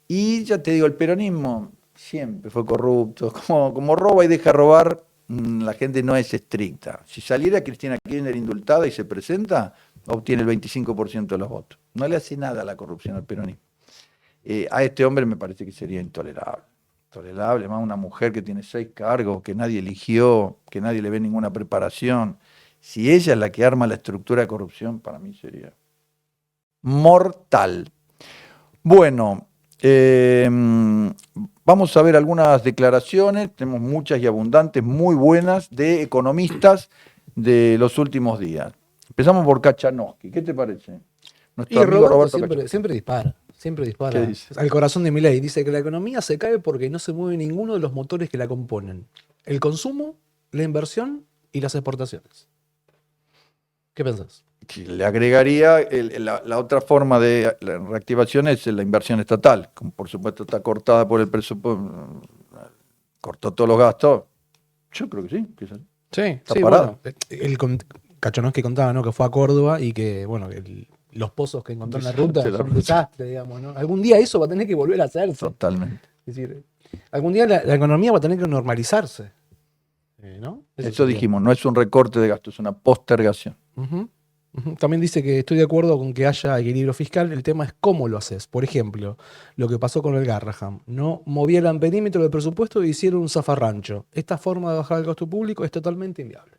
Y ya te digo, el peronismo siempre fue corrupto. Como roba y deja robar, la gente no es estricta. Si saliera Cristina Kirchner indultada y se presenta, obtiene el 25% de los votos. No le hace nada a la corrupción al peronismo. A este hombre me parece que sería intolerable. Intolerable, más una mujer que tiene 6 cargos, que nadie eligió, que nadie le ve ninguna preparación. Si ella es la que arma la estructura de corrupción, para mí sería mortal. Bueno, vamos a ver algunas declaraciones, tenemos muchas y abundantes, muy buenas, de economistas de los últimos días. Empezamos por Kachanowski, ¿qué te parece? Nuestro Y amigo Roberto Roberto siempre dispara. Siempre ¿Qué dispara dice? al corazón de Milei. Dice que la economía se cae porque no se mueve ninguno de los motores que la componen. El consumo, la inversión y las exportaciones. ¿Qué pensás? Que le agregaría la otra forma de la reactivación es la inversión estatal, como por supuesto está cortada por el presupuesto, cortó todos los gastos. Yo creo que sí, que Sí, está sí, parado. bueno. Kachanowski contaba, ¿no? Que fue a Córdoba y que, bueno, los pozos que encontró en la ruta De la son un ruta. desastre, digamos, ¿no? Algún día eso va a tener que volver a hacerse. Totalmente. Es decir, algún día la economía va a tener que normalizarse, ¿no? Eso sería. dijimos, no es un recorte de gastos, es una postergación. Ujú, ujú. También dice que estoy de acuerdo con que haya equilibrio fiscal, el tema es cómo lo haces. Por ejemplo, lo que pasó con el Garraham, no movieran perímetro del presupuesto e hicieron un zafarrancho. Esta forma de bajar el gasto público es totalmente inviable.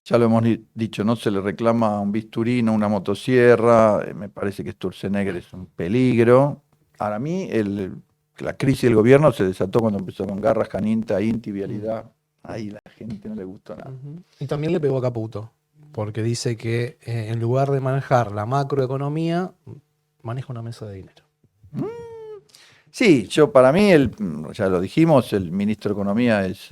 Ya lo hemos dicho, no se le reclama a un bisturí, no una motosierra, me parece que Sturzenegger es un peligro. Para mí, la crisis del gobierno se desató cuando empezó con Garrahan, INTA, INTI, vialidad. Ahí la gente no le gustó nada. Ujú. Y también le pegó a Caputo, porque dice que en lugar de manejar la macroeconomía, maneja una mesa de dinero. Sí, para mí, ya lo dijimos, el ministro de Economía es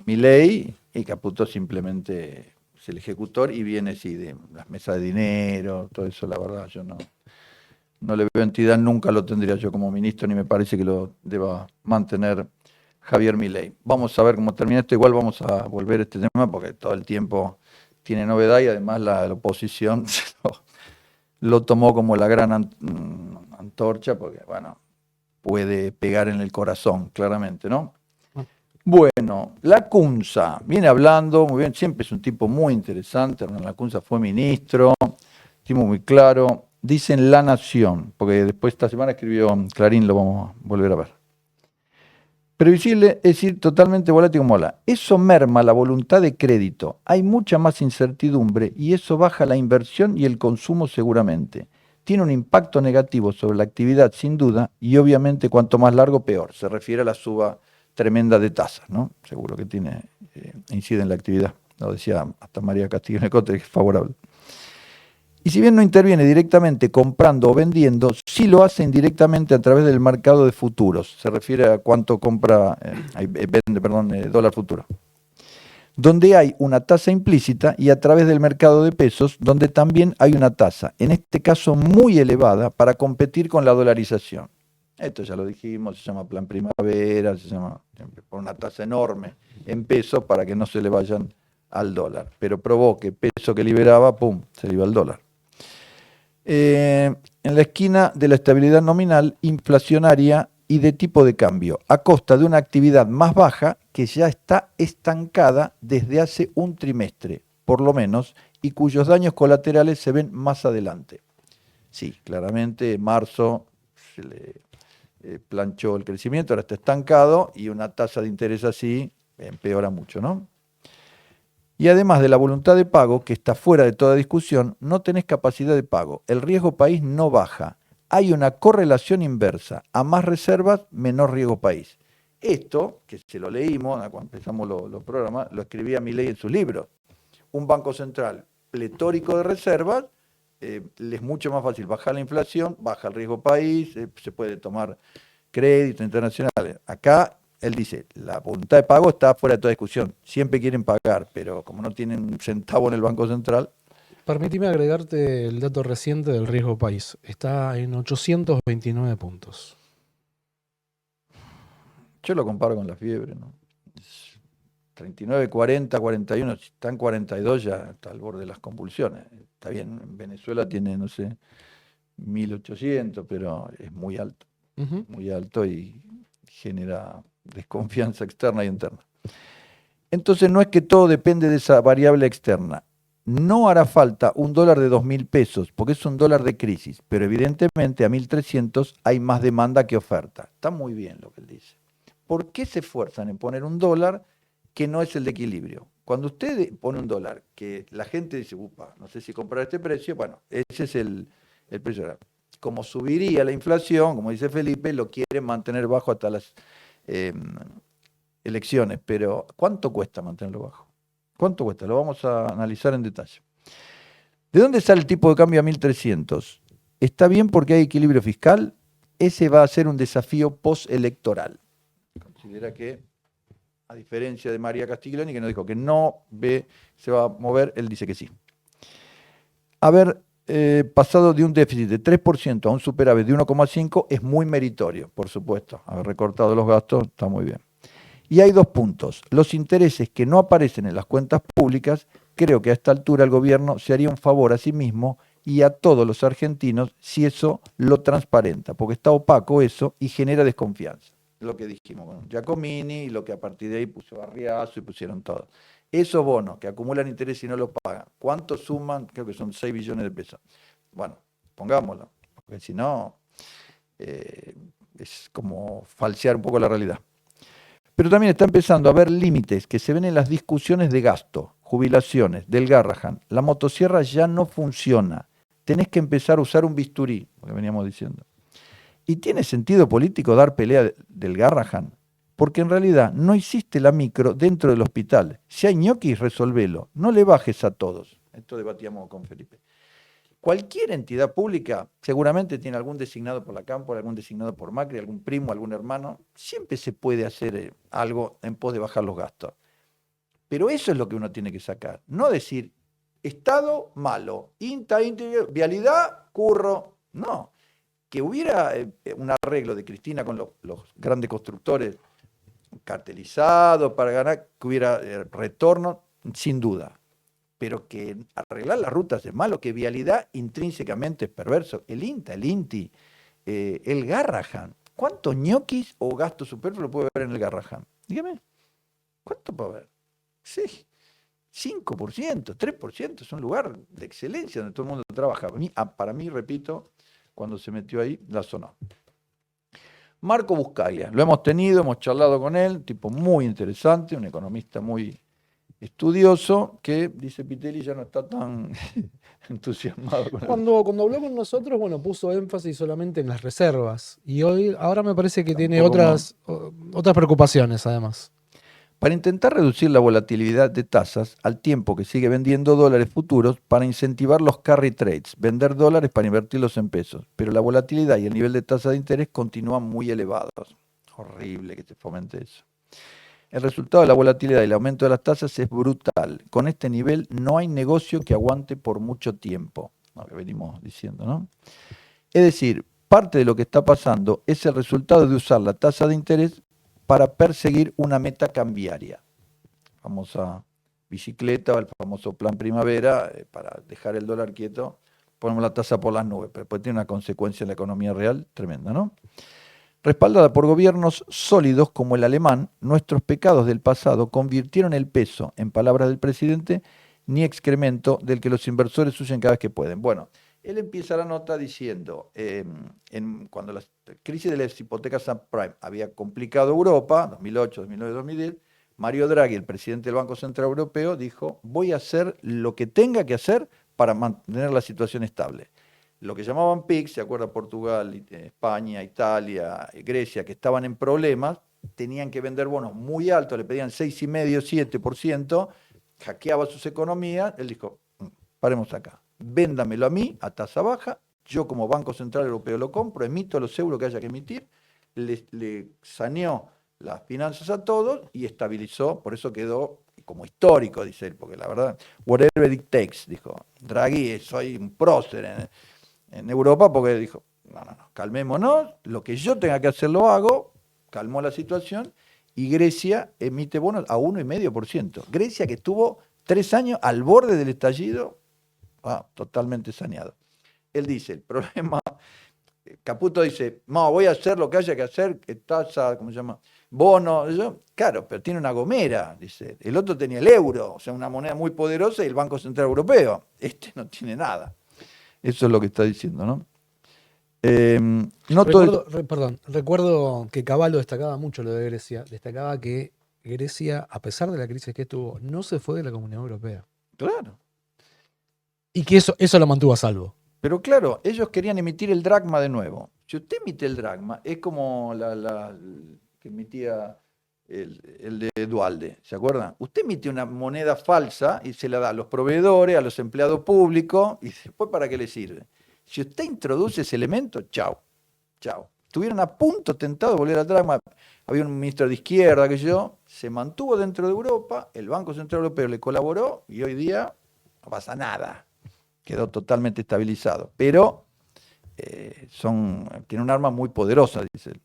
Milei y Caputo simplemente es el ejecutor y viene, sí, de las mesas de dinero, todo eso, la verdad, yo no le veo entidad, nunca lo tendría yo como ministro, ni me parece que lo deba mantener Javier Milei. Vamos a ver cómo termina esto, igual vamos a volver a este tema porque todo el tiempo tiene novedad y además la oposición lo tomó como la gran antorcha porque, bueno, puede pegar en el corazón, claramente, ¿no? Bueno, Lacunza viene hablando, muy bien, siempre es un tipo muy interesante, Hernán Lacunza fue ministro, tipo muy claro, dice en La Nación, porque después esta semana escribió Clarín, lo vamos a volver a ver. Previsible, es decir, totalmente volátil como la. Eso merma la voluntad de crédito, hay mucha más incertidumbre y eso baja la inversión y el consumo seguramente. Tiene un impacto negativo sobre la actividad sin duda y obviamente cuanto más largo peor. Se refiere a la suba tremenda de tasas, ¿no? Seguro que incide en la actividad. Lo decía hasta María Castillo Necote, que es favorable. Y si bien no interviene directamente comprando o vendiendo, sí lo hace indirectamente a través del mercado de futuros. Se refiere a cuánto vende, dólar futuro. Donde hay una tasa implícita y a través del mercado de pesos, donde también hay una tasa, en este caso muy elevada, para competir con la dolarización. Esto ya lo dijimos, se llama Plan Primavera, se llama por una tasa enorme en pesos para que no se le vayan al dólar. Pero provoque peso que liberaba, ¡pum!, se le iba al dólar. En la esquina de la estabilidad nominal, inflacionaria y de tipo de cambio, a costa de una actividad más baja que ya está estancada desde hace un trimestre, por lo menos, y cuyos daños colaterales se ven más adelante. Sí, claramente en marzo se le planchó el crecimiento, ahora está estancado y una tasa de interés así empeora mucho, ¿no? Y además de la voluntad de pago, que está fuera de toda discusión, no tenés capacidad de pago. El riesgo país no baja. Hay una correlación inversa. A más reservas, menor riesgo país. Esto, que se lo leímos cuando empezamos los programas, lo escribía Milei en sus libros. Un banco central pletórico de reservas, le es mucho más fácil bajar la inflación, baja el riesgo país, se puede tomar crédito internacional. Acá él dice, la voluntad de pago está fuera de toda discusión. Siempre quieren pagar, pero como no tienen un centavo en el Banco Central. Permíteme agregarte el dato reciente del riesgo país. Está en 829 puntos. Yo lo comparo con la fiebre, ¿no? 39, 40, 41, si está en 42 ya está al borde de las convulsiones. Está bien, en Venezuela tiene, no sé, 1800, pero es muy alto. Ujú. muy alto y genera desconfianza externa y interna. Entonces no es que todo depende de esa variable externa. No hará falta un dólar de 2.000 pesos, porque es un dólar de crisis, pero evidentemente a 1.300 hay más demanda que oferta. Está muy bien lo que él dice. ¿Por qué se esfuerzan en poner un dólar que no es el de equilibrio? Cuando usted pone un dólar que la gente dice, upa, no sé si comprar este precio, bueno, ese es el precio real. Como subiría la inflación, como dice Felipe, lo quieren mantener bajo hasta las eh, elecciones, pero ¿cuánto cuesta mantenerlo bajo? ¿Cuánto cuesta? Lo vamos a analizar en detalle. ¿De dónde sale el tipo de cambio a 1.300? Está bien porque hay equilibrio fiscal. Ese va a ser un desafío postelectoral. Considera que, a diferencia de María Castiglioni, que nos dijo que no ve, se va a mover, él dice que sí. Haber pasado de un déficit de 3% a un superávit de 1,5 es muy meritorio, por supuesto. Haber recortado los gastos está muy bien. Y hay dos puntos. Los intereses que no aparecen en las cuentas públicas, creo que a esta altura el gobierno se haría un favor a sí mismo y a todos los argentinos si eso lo transparenta, porque está opaco eso y genera desconfianza. Lo que dijimos con Giacomini y lo que a partir de ahí puso Barriazo y pusieron todos. Esos bonos que acumulan interés y no lo pagan, ¿cuánto suman? Creo que son 6 billones de pesos. Bueno, pongámoslo, porque si no, es como falsear un poco la realidad. Pero también está empezando a haber límites que se ven en las discusiones de gasto, jubilaciones, del Garrahan. La motosierra ya no funciona. Tenés que empezar a usar un bisturí, lo que veníamos diciendo. ¿Y tiene sentido político dar pelea del Garrahan? Porque en realidad no existe la micro dentro del hospital. Si hay ñoquis, resolvelo. No le bajes a todos. Esto debatíamos con Felipe. Cualquier entidad pública seguramente tiene algún designado por la Cámpora, algún designado por Macri, algún primo, algún hermano. Siempre se puede hacer algo en pos de bajar los gastos. Pero eso es lo que uno tiene que sacar. No decir, Estado malo, INTA, vialidad, curro. No. Que hubiera un arreglo de Cristina con los grandes constructores cartelizados para ganar, que hubiera retorno, sin duda. Pero que arreglar las rutas es malo, que vialidad intrínsecamente es perverso. El INTA, el INTI, el Garrahan. ¿Cuántos ñoquis o gastos superfluos puede haber en el Garrahan? Dígame, ¿cuánto puede haber? Sí, 5%, 3%, es un lugar de excelencia donde todo el mundo trabaja. Para mí, repito, cuando se metió ahí, la sonó. Marco Buscaglia, lo hemos tenido, hemos charlado con él, tipo muy interesante, un economista muy estudioso, que, dice Pitelli, ya no está tan entusiasmado con él. Cuando habló con nosotros, bueno, puso énfasis solamente en las reservas. Y ahora me parece que tiene otras preocupaciones, además. Para intentar reducir la volatilidad de tasas al tiempo que sigue vendiendo dólares futuros para incentivar los carry trades, vender dólares para invertirlos en pesos. Pero la volatilidad y el nivel de tasa de interés continúan muy elevados. Horrible que se fomente eso. El resultado de la volatilidad y el aumento de las tasas es brutal. Con este nivel no hay negocio que aguante por mucho tiempo. Lo que venimos diciendo, ¿no? Es decir, parte de lo que está pasando es el resultado de usar la tasa de interés para perseguir una meta cambiaria. Famosa bicicleta o el famoso plan primavera, para dejar el dólar quieto, ponemos la tasa por las nubes, pero después tiene una consecuencia en la economía real tremenda, ¿no? Respaldada por gobiernos sólidos como el alemán, nuestros pecados del pasado convirtieron el peso, en palabras del presidente, ni excremento del que los inversores huyen cada vez que pueden. Bueno, él empieza la nota diciendo, cuando la crisis de las hipotecas subprime había complicado Europa, 2008, 2009, 2010, Mario Draghi, el presidente del Banco Central Europeo, dijo, voy a hacer lo que tenga que hacer para mantener la situación estable. Lo que llamaban PIGS, se acuerda Portugal, España, Italia, Grecia, que estaban en problemas, tenían que vender bonos muy altos, le pedían 6,5%, 7%, hackeaba sus economías, él dijo, paremos acá, véndamelo a mí a tasa baja, yo como Banco Central Europeo lo compro, emito los euros que haya que emitir, le saneó las finanzas a todos y estabilizó, por eso quedó como histórico, dice él, porque la verdad, whatever it takes, dijo, Draghi, soy un prócer en Europa, porque dijo, no, calmémonos, lo que yo tenga que hacer lo hago, calmó la situación, y Grecia emite bonos a 1,5%. Grecia, que estuvo 3 años al borde del estallido, totalmente saneado. Él dice, el problema Caputo dice, no, voy a hacer lo que haya que hacer, tasa, ¿cómo se llama? Bono, claro, pero tiene una gomera, dice. El otro tenía el euro, o sea, una moneda muy poderosa y el Banco Central Europeo. Este no tiene nada. Eso es lo que está diciendo, ¿no? No todo Recuerdo que Cavallo destacaba mucho lo de Grecia. Destacaba que Grecia, a pesar de la crisis que tuvo, no se fue de la Comunidad Europea. Claro. Y que eso lo mantuvo a salvo. Pero claro, ellos querían emitir el dracma de nuevo. Si usted emite el dracma, es como que emitía el de Dualde, ¿se acuerdan? Usted emite una moneda falsa y se la da a los proveedores, a los empleados públicos, y después ¿para qué le sirve? Si usted introduce ese elemento, chao, chao. Estuvieron a punto tentados de volver al dracma. Había un ministro de izquierda, que yo, se mantuvo dentro de Europa, el Banco Central Europeo le colaboró y hoy día no pasa nada. Quedó totalmente estabilizado. Pero tiene un arma muy poderosa, dice él.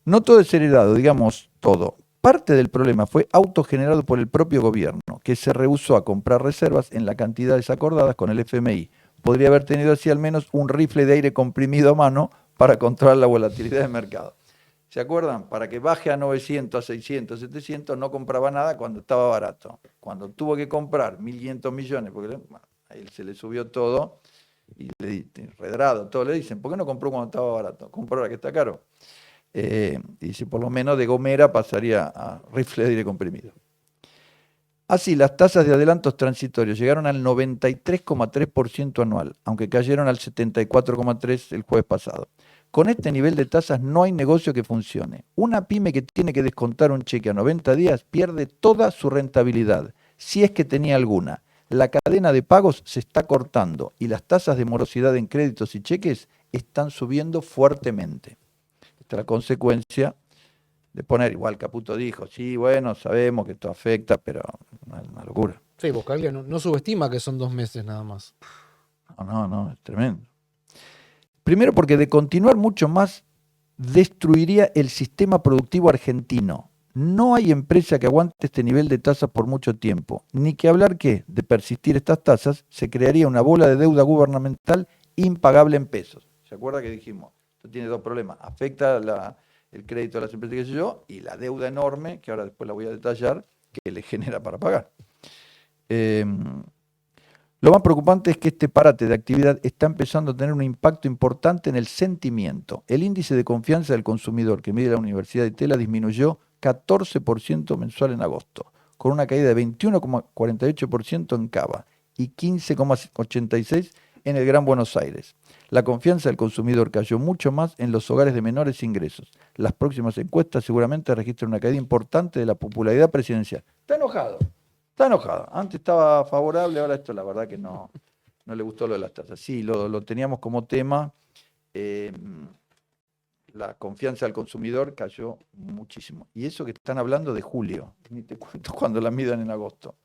No todo es heredado, digamos todo. Parte del problema fue autogenerado por el propio gobierno, que se rehusó a comprar reservas en las cantidades acordadas con el FMI. Podría haber tenido así al menos un rifle de aire comprimido a mano para controlar la volatilidad del mercado. ¿Se acuerdan? Para que baje a 900, a 600, 700, no compraba nada cuando estaba barato. Cuando tuvo que comprar 1.500 millones, porque a él se le subió todo, y redrado, todo le dicen, ¿por qué no compró cuando estaba barato? Compró ahora que está caro. Y dice, por lo menos de gomera pasaría a rifle de aire comprimido. Así, las tasas de adelantos transitorios llegaron al 93,3% anual, aunque cayeron al 74,3% el jueves pasado. Con este nivel de tasas no hay negocio que funcione. Una pyme que tiene que descontar un cheque a 90 días pierde toda su rentabilidad, si es que tenía alguna. La cadena de pagos se está cortando y las tasas de morosidad en créditos y cheques están subiendo fuertemente. Esta es la consecuencia de poner, igual Caputo dijo, sí, bueno, sabemos que esto afecta, pero es una locura. Sí, Buscaglia no subestima que son 2 meses nada más. No, es tremendo. Primero porque de continuar mucho más destruiría el sistema productivo argentino. No hay empresa que aguante este nivel de tasas por mucho tiempo, ni que hablar que, de persistir estas tasas, se crearía una bola de deuda gubernamental impagable en pesos. ¿Se acuerda que dijimos? Esto tiene dos problemas. Afecta el crédito de las empresas, que sé yo, y la deuda enorme, que ahora después la voy a detallar, que le genera para pagar. Lo más preocupante es que este parate de actividad está empezando a tener un impacto importante en el sentimiento. El índice de confianza del consumidor que mide la Universidad de Tela disminuyó 14% mensual en agosto, con una caída de 21,48% en Cava y 15,86% en el Gran Buenos Aires. La confianza del consumidor cayó mucho más en los hogares de menores ingresos. Las próximas encuestas seguramente registran una caída importante de la popularidad presidencial. Está enojado. Está enojado. Antes estaba favorable, ahora esto la verdad que no le gustó lo de las tasas. Sí, lo teníamos como tema. La confianza del consumidor cayó muchísimo. Y eso que están hablando de julio. Ni te cuento cuando la midan en agosto.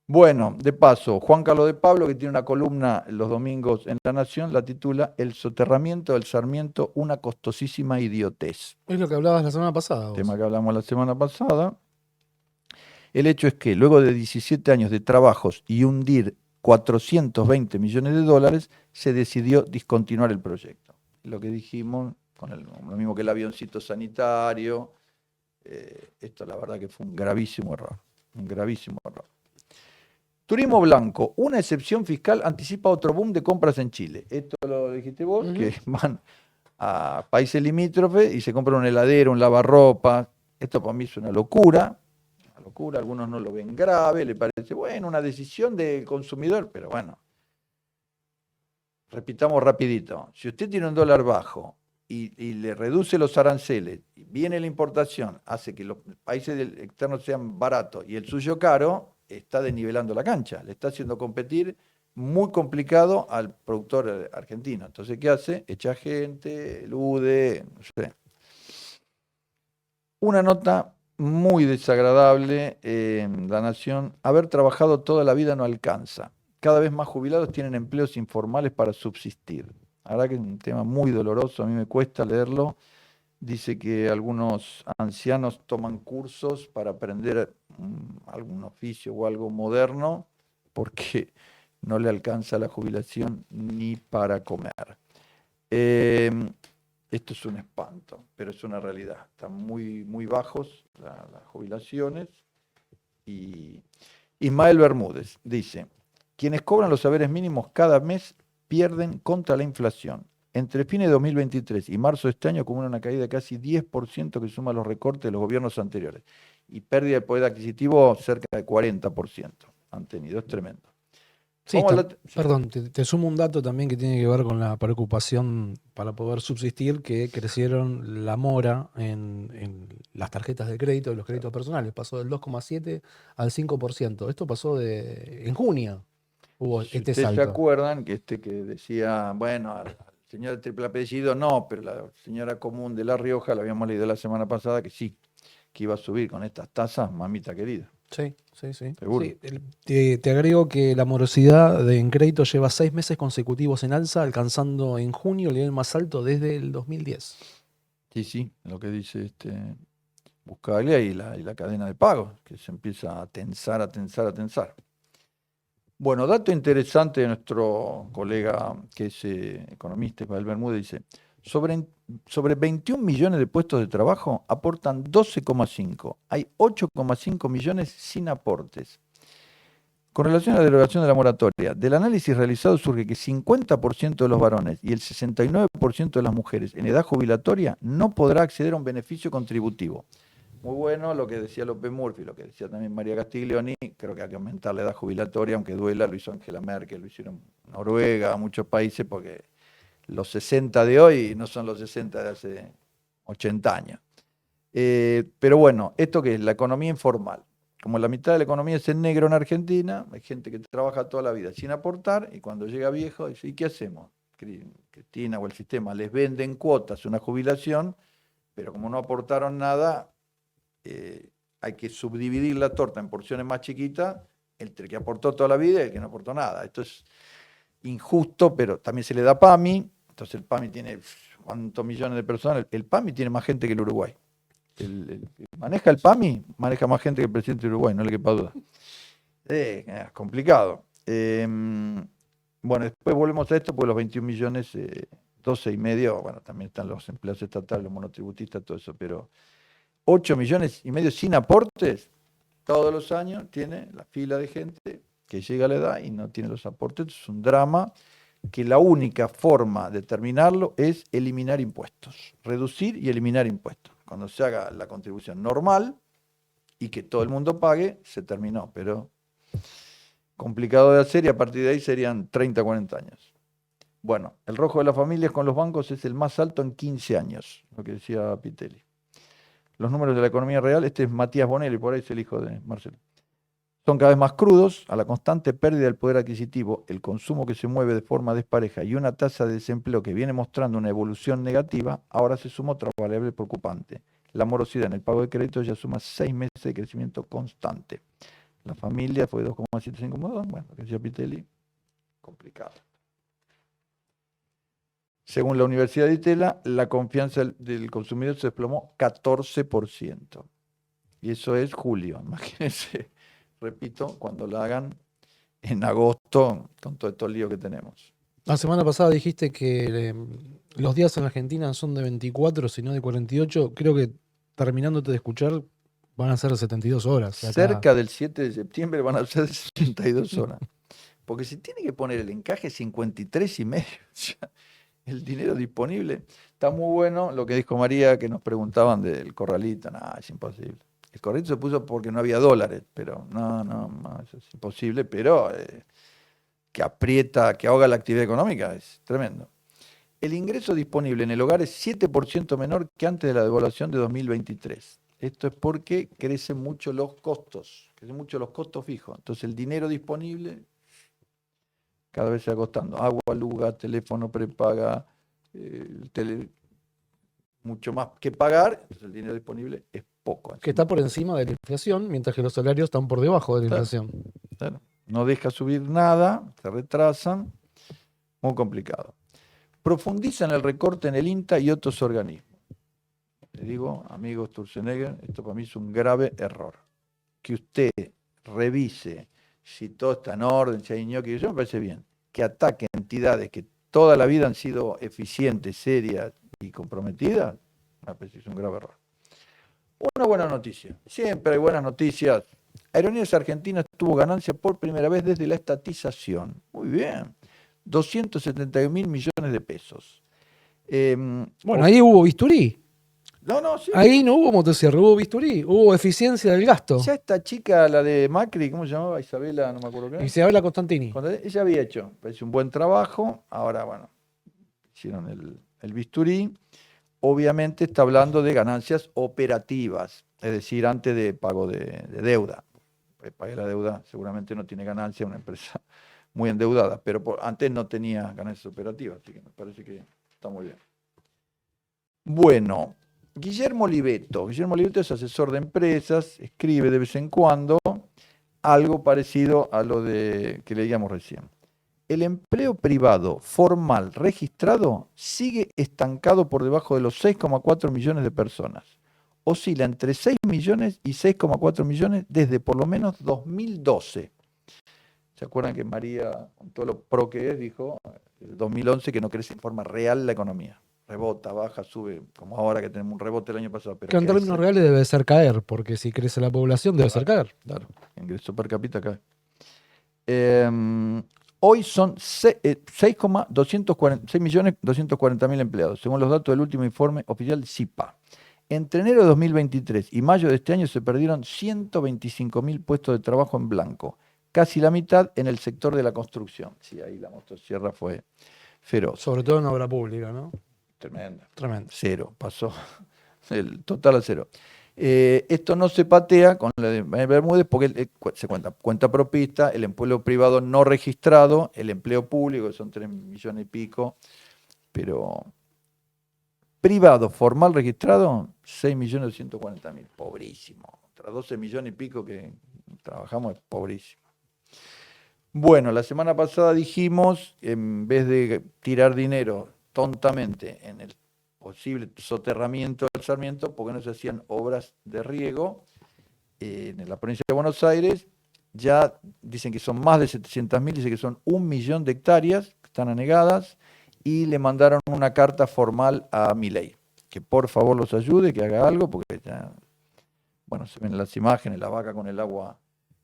Bueno, de paso, Juan Carlos de Pablo, que tiene una columna los domingos en La Nación, la titula El soterramiento del Sarmiento, una costosísima idiotez. Es lo que hablabas la semana pasada. Vos. Tema que hablamos la semana pasada. El hecho es que luego de 17 años de trabajos y hundir 420 millones de dólares, se decidió discontinuar el proyecto. Lo que dijimos, lo mismo que el avioncito sanitario, esto la verdad que fue un gravísimo error. Un gravísimo error. Turismo blanco, una excepción fiscal anticipa otro boom de compras en Chile. Esto lo dijiste vos, que van a países limítrofes y se compran un heladero, un lavarropa. Esto para mí es una locura. Algunos no lo ven grave, le parece, bueno, una decisión del consumidor, pero bueno, repitamos rapidito, si usted tiene un dólar bajo y le reduce los aranceles, y viene la importación, hace que los países externos sean baratos y el suyo caro, está desnivelando la cancha, le está haciendo competir muy complicado al productor argentino. Entonces, ¿qué hace? Echa gente, elude, no sé. Una nota muy desagradable en La Nación. Haber trabajado toda la vida no alcanza. Cada vez más jubilados tienen empleos informales para subsistir. La verdad que es un tema muy doloroso, a mí me cuesta leerlo. Dice que algunos ancianos toman cursos para aprender algún oficio o algo moderno porque no le alcanza la jubilación ni para comer. Esto es un espanto, pero es una realidad. Están muy, muy bajos las jubilaciones. Y Ismael Bermúdez dice, quienes cobran los saberes mínimos cada mes pierden contra la inflación. Entre fines de 2023 y marzo de este año acumula una caída de casi 10% que suma los recortes de los gobiernos anteriores. Y pérdida de poder adquisitivo cerca de 40% han tenido. Es tremendo. Sí, Vamos a la- sí. perdón, te sumo un dato también que tiene que ver con la preocupación para poder subsistir, que crecieron la mora en las tarjetas de crédito, los créditos personales, pasó del 2,7 al 5%. Esto pasó en junio, hubo Si este ustedes se salto. acuerdan que decía, bueno, al señor de triple apellido no, pero la señora común de La Rioja, la habíamos leído la semana pasada, que sí, que iba a subir con estas tasas, mamita querida, Sí, sí, sí. seguro. Sí, te agrego que la morosidad en crédito lleva 6 meses consecutivos en alza, alcanzando en junio el nivel más alto desde el 2010. Sí, sí, lo que dice Buscaglia y la cadena de pagos, que se empieza a tensar, a tensar, a tensar. Bueno, dato interesante de nuestro colega que es economista, Ismael Bermúdez, dice, sobre 21 millones de puestos de trabajo aportan 12,5. Hay 8,5 millones sin aportes. Con relación a la derogación de la moratoria, del análisis realizado surge que 50% de los varones y el 69% de las mujeres en edad jubilatoria no podrá acceder a un beneficio contributivo. Muy bueno lo que decía López Murphy, lo que decía también María Castiglioni, creo que hay que aumentar la edad jubilatoria, aunque duela, lo hizo Angela Merkel, lo hicieron Noruega, muchos países, porque los 60 de hoy no son los 60 de hace 80 años. Pero bueno, esto que es la economía informal. Como la mitad de la economía es en negro en Argentina, hay gente que trabaja toda la vida sin aportar y cuando llega viejo dice, ¿y qué hacemos? Cristina o el sistema les venden cuotas, una jubilación, pero como no aportaron nada, hay que subdividir la torta en porciones más chiquitas entre el que aportó toda la vida y el que no aportó nada. Esto es injusto, pero también se le da PAMI, entonces el PAMI tiene cuántos millones de personas, el PAMI tiene más gente que el Uruguay. El que maneja el PAMI, maneja más gente que el presidente de Uruguay, no le quepa duda. Es complicado. Bueno, después volvemos a esto, porque los 21 millones, 12 y medio, bueno, también están los empleados estatales, los monotributistas, todo eso, pero 8 millones y medio sin aportes, todos los años tiene la fila de gente que llega a la edad y no tiene los aportes. Es un drama que la única forma de terminarlo es eliminar impuestos, reducir y eliminar impuestos. Cuando se haga la contribución normal y que todo el mundo pague, se terminó, pero complicado de hacer y a partir de ahí serían 30, 40 años. Bueno, el rojo de las familias con los bancos es el más alto en 15 años, lo que decía Pitelli. Los números de la economía real, este es Matías Bonelli, por ahí es el hijo de Marcelo. Son cada vez más crudos, a la constante pérdida del poder adquisitivo, el consumo que se mueve de forma despareja y una tasa de desempleo que viene mostrando una evolución negativa, ahora se suma otra variable preocupante. La morosidad en el pago de créditos ya suma 6 meses de crecimiento constante. La familia fue 2,75, bueno, lo que decía Pitelli, complicado. Según la Universidad de Itela, la confianza del consumidor se desplomó 14%. Y eso es julio, imagínense. Repito, cuando la hagan en agosto, con todo estos líos que tenemos. La semana pasada dijiste que los días en Argentina son de 24, si no de 48. Creo que terminándote de escuchar van a ser 72 horas. Cerca del 7 de septiembre van a ser 62 horas. Porque se tiene que poner el encaje 53 y medio. El dinero disponible. Está muy bueno lo que dijo María, que nos preguntaban del corralito. No, es imposible. El corralito se puso porque no había dólares, pero no, eso es imposible, pero que aprieta, que ahoga la actividad económica, es tremendo. El ingreso disponible en el hogar es 7% menor que antes de la devaluación de 2023. Esto es porque crecen mucho los costos fijos. Entonces el dinero disponible cada vez se va costando. Agua, luz, gas, teléfono, prepaga, mucho más que pagar, entonces el dinero disponible es poco. Que está por encima de la inflación, mientras que los salarios están por debajo de la Claro. inflación. Claro. No deja subir nada, se retrasan, muy complicado. Profundizan el recorte en el INTA y otros organismos. Le digo, amigos Sturzenegger, esto para mí es un grave error. Que usted revise si todo está en orden, si hay ñoqui, eso me parece bien. Que ataque entidades que toda la vida han sido eficientes, serias y comprometidas, me parece que es un grave error. Una buena noticia, siempre hay buenas noticias. Aerolíneas Argentinas tuvo ganancia por primera vez desde la estatización. Muy bien, 271.000 millones de pesos. Bueno, ahí hubo bisturí. No, sí. Ahí no hubo motosierra, hubo bisturí, hubo eficiencia del gasto. Ya esta chica, la de Macri, ¿cómo se llamaba? Isabela, no me acuerdo qué. Isabela Constantini. Ella había hecho, parece un buen trabajo. Ahora, bueno, hicieron el bisturí. Obviamente está hablando de ganancias operativas, es decir, antes de pago de deuda. Pagué la deuda, seguramente no tiene ganancia, una empresa muy endeudada, pero antes no tenía ganancias operativas, así que me parece que está muy bien. Bueno, Guillermo Oliveto es asesor de empresas, escribe de vez en cuando algo parecido a lo que leíamos recién. El empleo privado formal registrado sigue estancado por debajo de los 6,4 millones de personas. Oscila entre 6 millones y 6,4 millones desde por lo menos 2012. ¿Se acuerdan que María, con todo lo pro que es, dijo en 2011 que no crece en forma real la economía? Rebota, baja, sube, como ahora que tenemos un rebote el año pasado. Pero Que en términos reales debe ser caer, porque si crece la población debe ser caer. Claro, ingreso per cápita cae. Hoy son 6.240.000 empleados, según los datos del último informe oficial CIPA. Entre enero de 2023 y mayo de este año se perdieron 125.000 puestos de trabajo en blanco, casi la mitad en el sector de la construcción. Sí, ahí la motosierra fue feroz. Sobre todo en obra pública, ¿no? Tremenda. Tremendo. Cero, pasó el total a cero. Esto no se patea con la de Bermúdez porque se cuenta propista, el empleo privado no registrado, el empleo público, que son 3 millones y pico, pero privado formal registrado, 6.240.000, pobrísimo. Tras 12 millones y pico que trabajamos, es pobrísimo. Bueno, la semana pasada dijimos, en vez de tirar dinero tontamente en el posible soterramiento del Sarmiento, porque no se hacían obras de riego en la provincia de Buenos Aires. Ya dicen que son más de 700.000, dicen que son 1 millón de hectáreas que están anegadas, y le mandaron una carta formal a Milei, que por favor los ayude, que haga algo, porque ya, bueno, se ven las imágenes, la vaca con el agua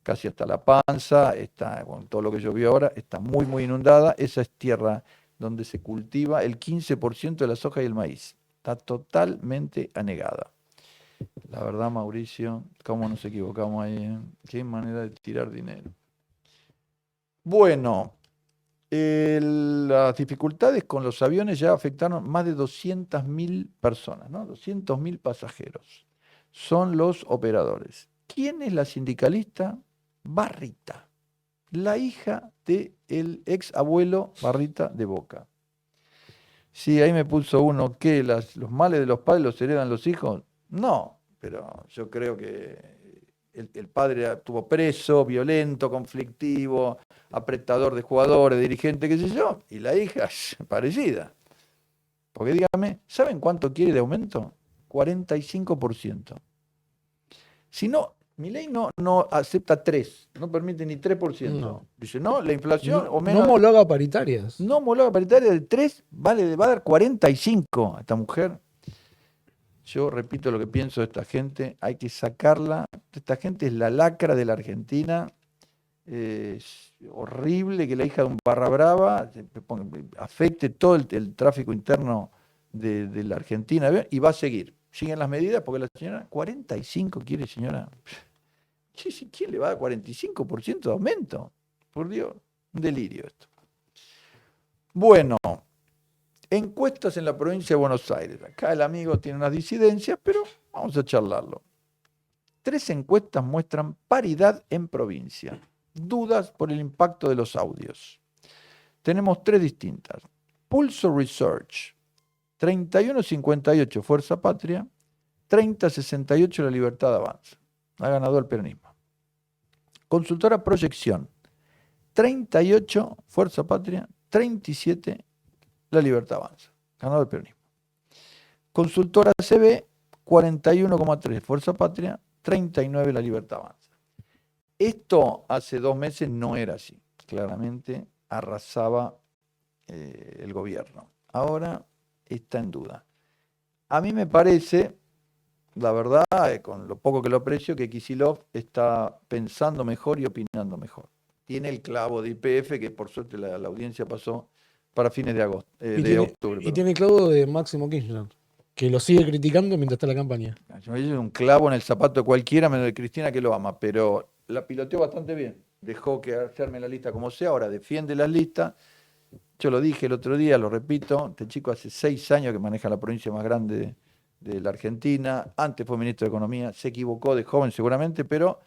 casi hasta la panza, está, con todo lo que llovió ahora, está muy, muy inundada. Esa es tierra donde se cultiva el 15% de la soja y el maíz. Está totalmente anegada. La verdad, Mauricio, cómo nos equivocamos ahí, ¿eh? Qué manera de tirar dinero. Bueno, las dificultades con los aviones ya afectaron más de 200.000 personas, ¿no? 200.000 pasajeros. Son los operadores. ¿Quién es la sindicalista? Barrita, la hija del ex abuelo Barrita de Boca. Sí, ahí me puso uno, ¿qué? ¿Los males de los padres los heredan los hijos? No, pero yo creo que el padre estuvo preso, violento, conflictivo, apretador de jugadores, dirigente, qué sé yo, y la hija es parecida. Porque dígame, ¿saben cuánto quiere de aumento? 45%. Si no, Milei no acepta 3, no permite ni 3%. No. Dice, no, la inflación No, o menos. no homologa paritarias. No homologa paritaria del 3, va a dar 45 a esta mujer. Yo repito lo que pienso de esta gente, hay que sacarla. Esta gente es la lacra de la Argentina. Es horrible que la hija de un barra brava afecte todo el tráfico interno de la Argentina, y va a seguir. Siguen las medidas porque la señora 45 quiere, señora. ¿Quién le va a dar 45% de aumento? Por Dios, un delirio esto. Bueno, encuestas en la provincia de Buenos Aires. Acá el amigo tiene unas disidencias, pero vamos a charlarlo. 3 encuestas muestran paridad en provincia. Dudas por el impacto de los audios. Tenemos 3 distintas. Pulso Research, 31.58 Fuerza Patria, 30.68 La Libertad Avanza. Ha ganado el peronismo. Consultora Proyección, 38 Fuerza Patria, 37 La Libertad Avanza. Ganado el peronismo. Consultora CB, 41,3 Fuerza Patria, 39 La Libertad Avanza. Esto hace 2 meses no era así. Claramente arrasaba el gobierno. Ahora está en duda. A mí me parece, la verdad, con lo poco que lo aprecio, que Kicillof está pensando mejor y opinando mejor. Tiene el clavo de YPF, que por suerte la audiencia pasó para fines de agosto, de octubre. Y tiene el clavo de Máximo Kirchner, que lo sigue criticando mientras está la campaña. Yo me hice un clavo en el zapato de cualquiera, menos de Cristina, que lo ama, pero la piloteó bastante bien. Dejó que se arme la lista como sea, ahora defiende las listas. Yo lo dije el otro día, lo repito, este chico hace 6 años que maneja la provincia más grande de la Argentina, antes fue ministro de Economía, se equivocó de joven seguramente, pero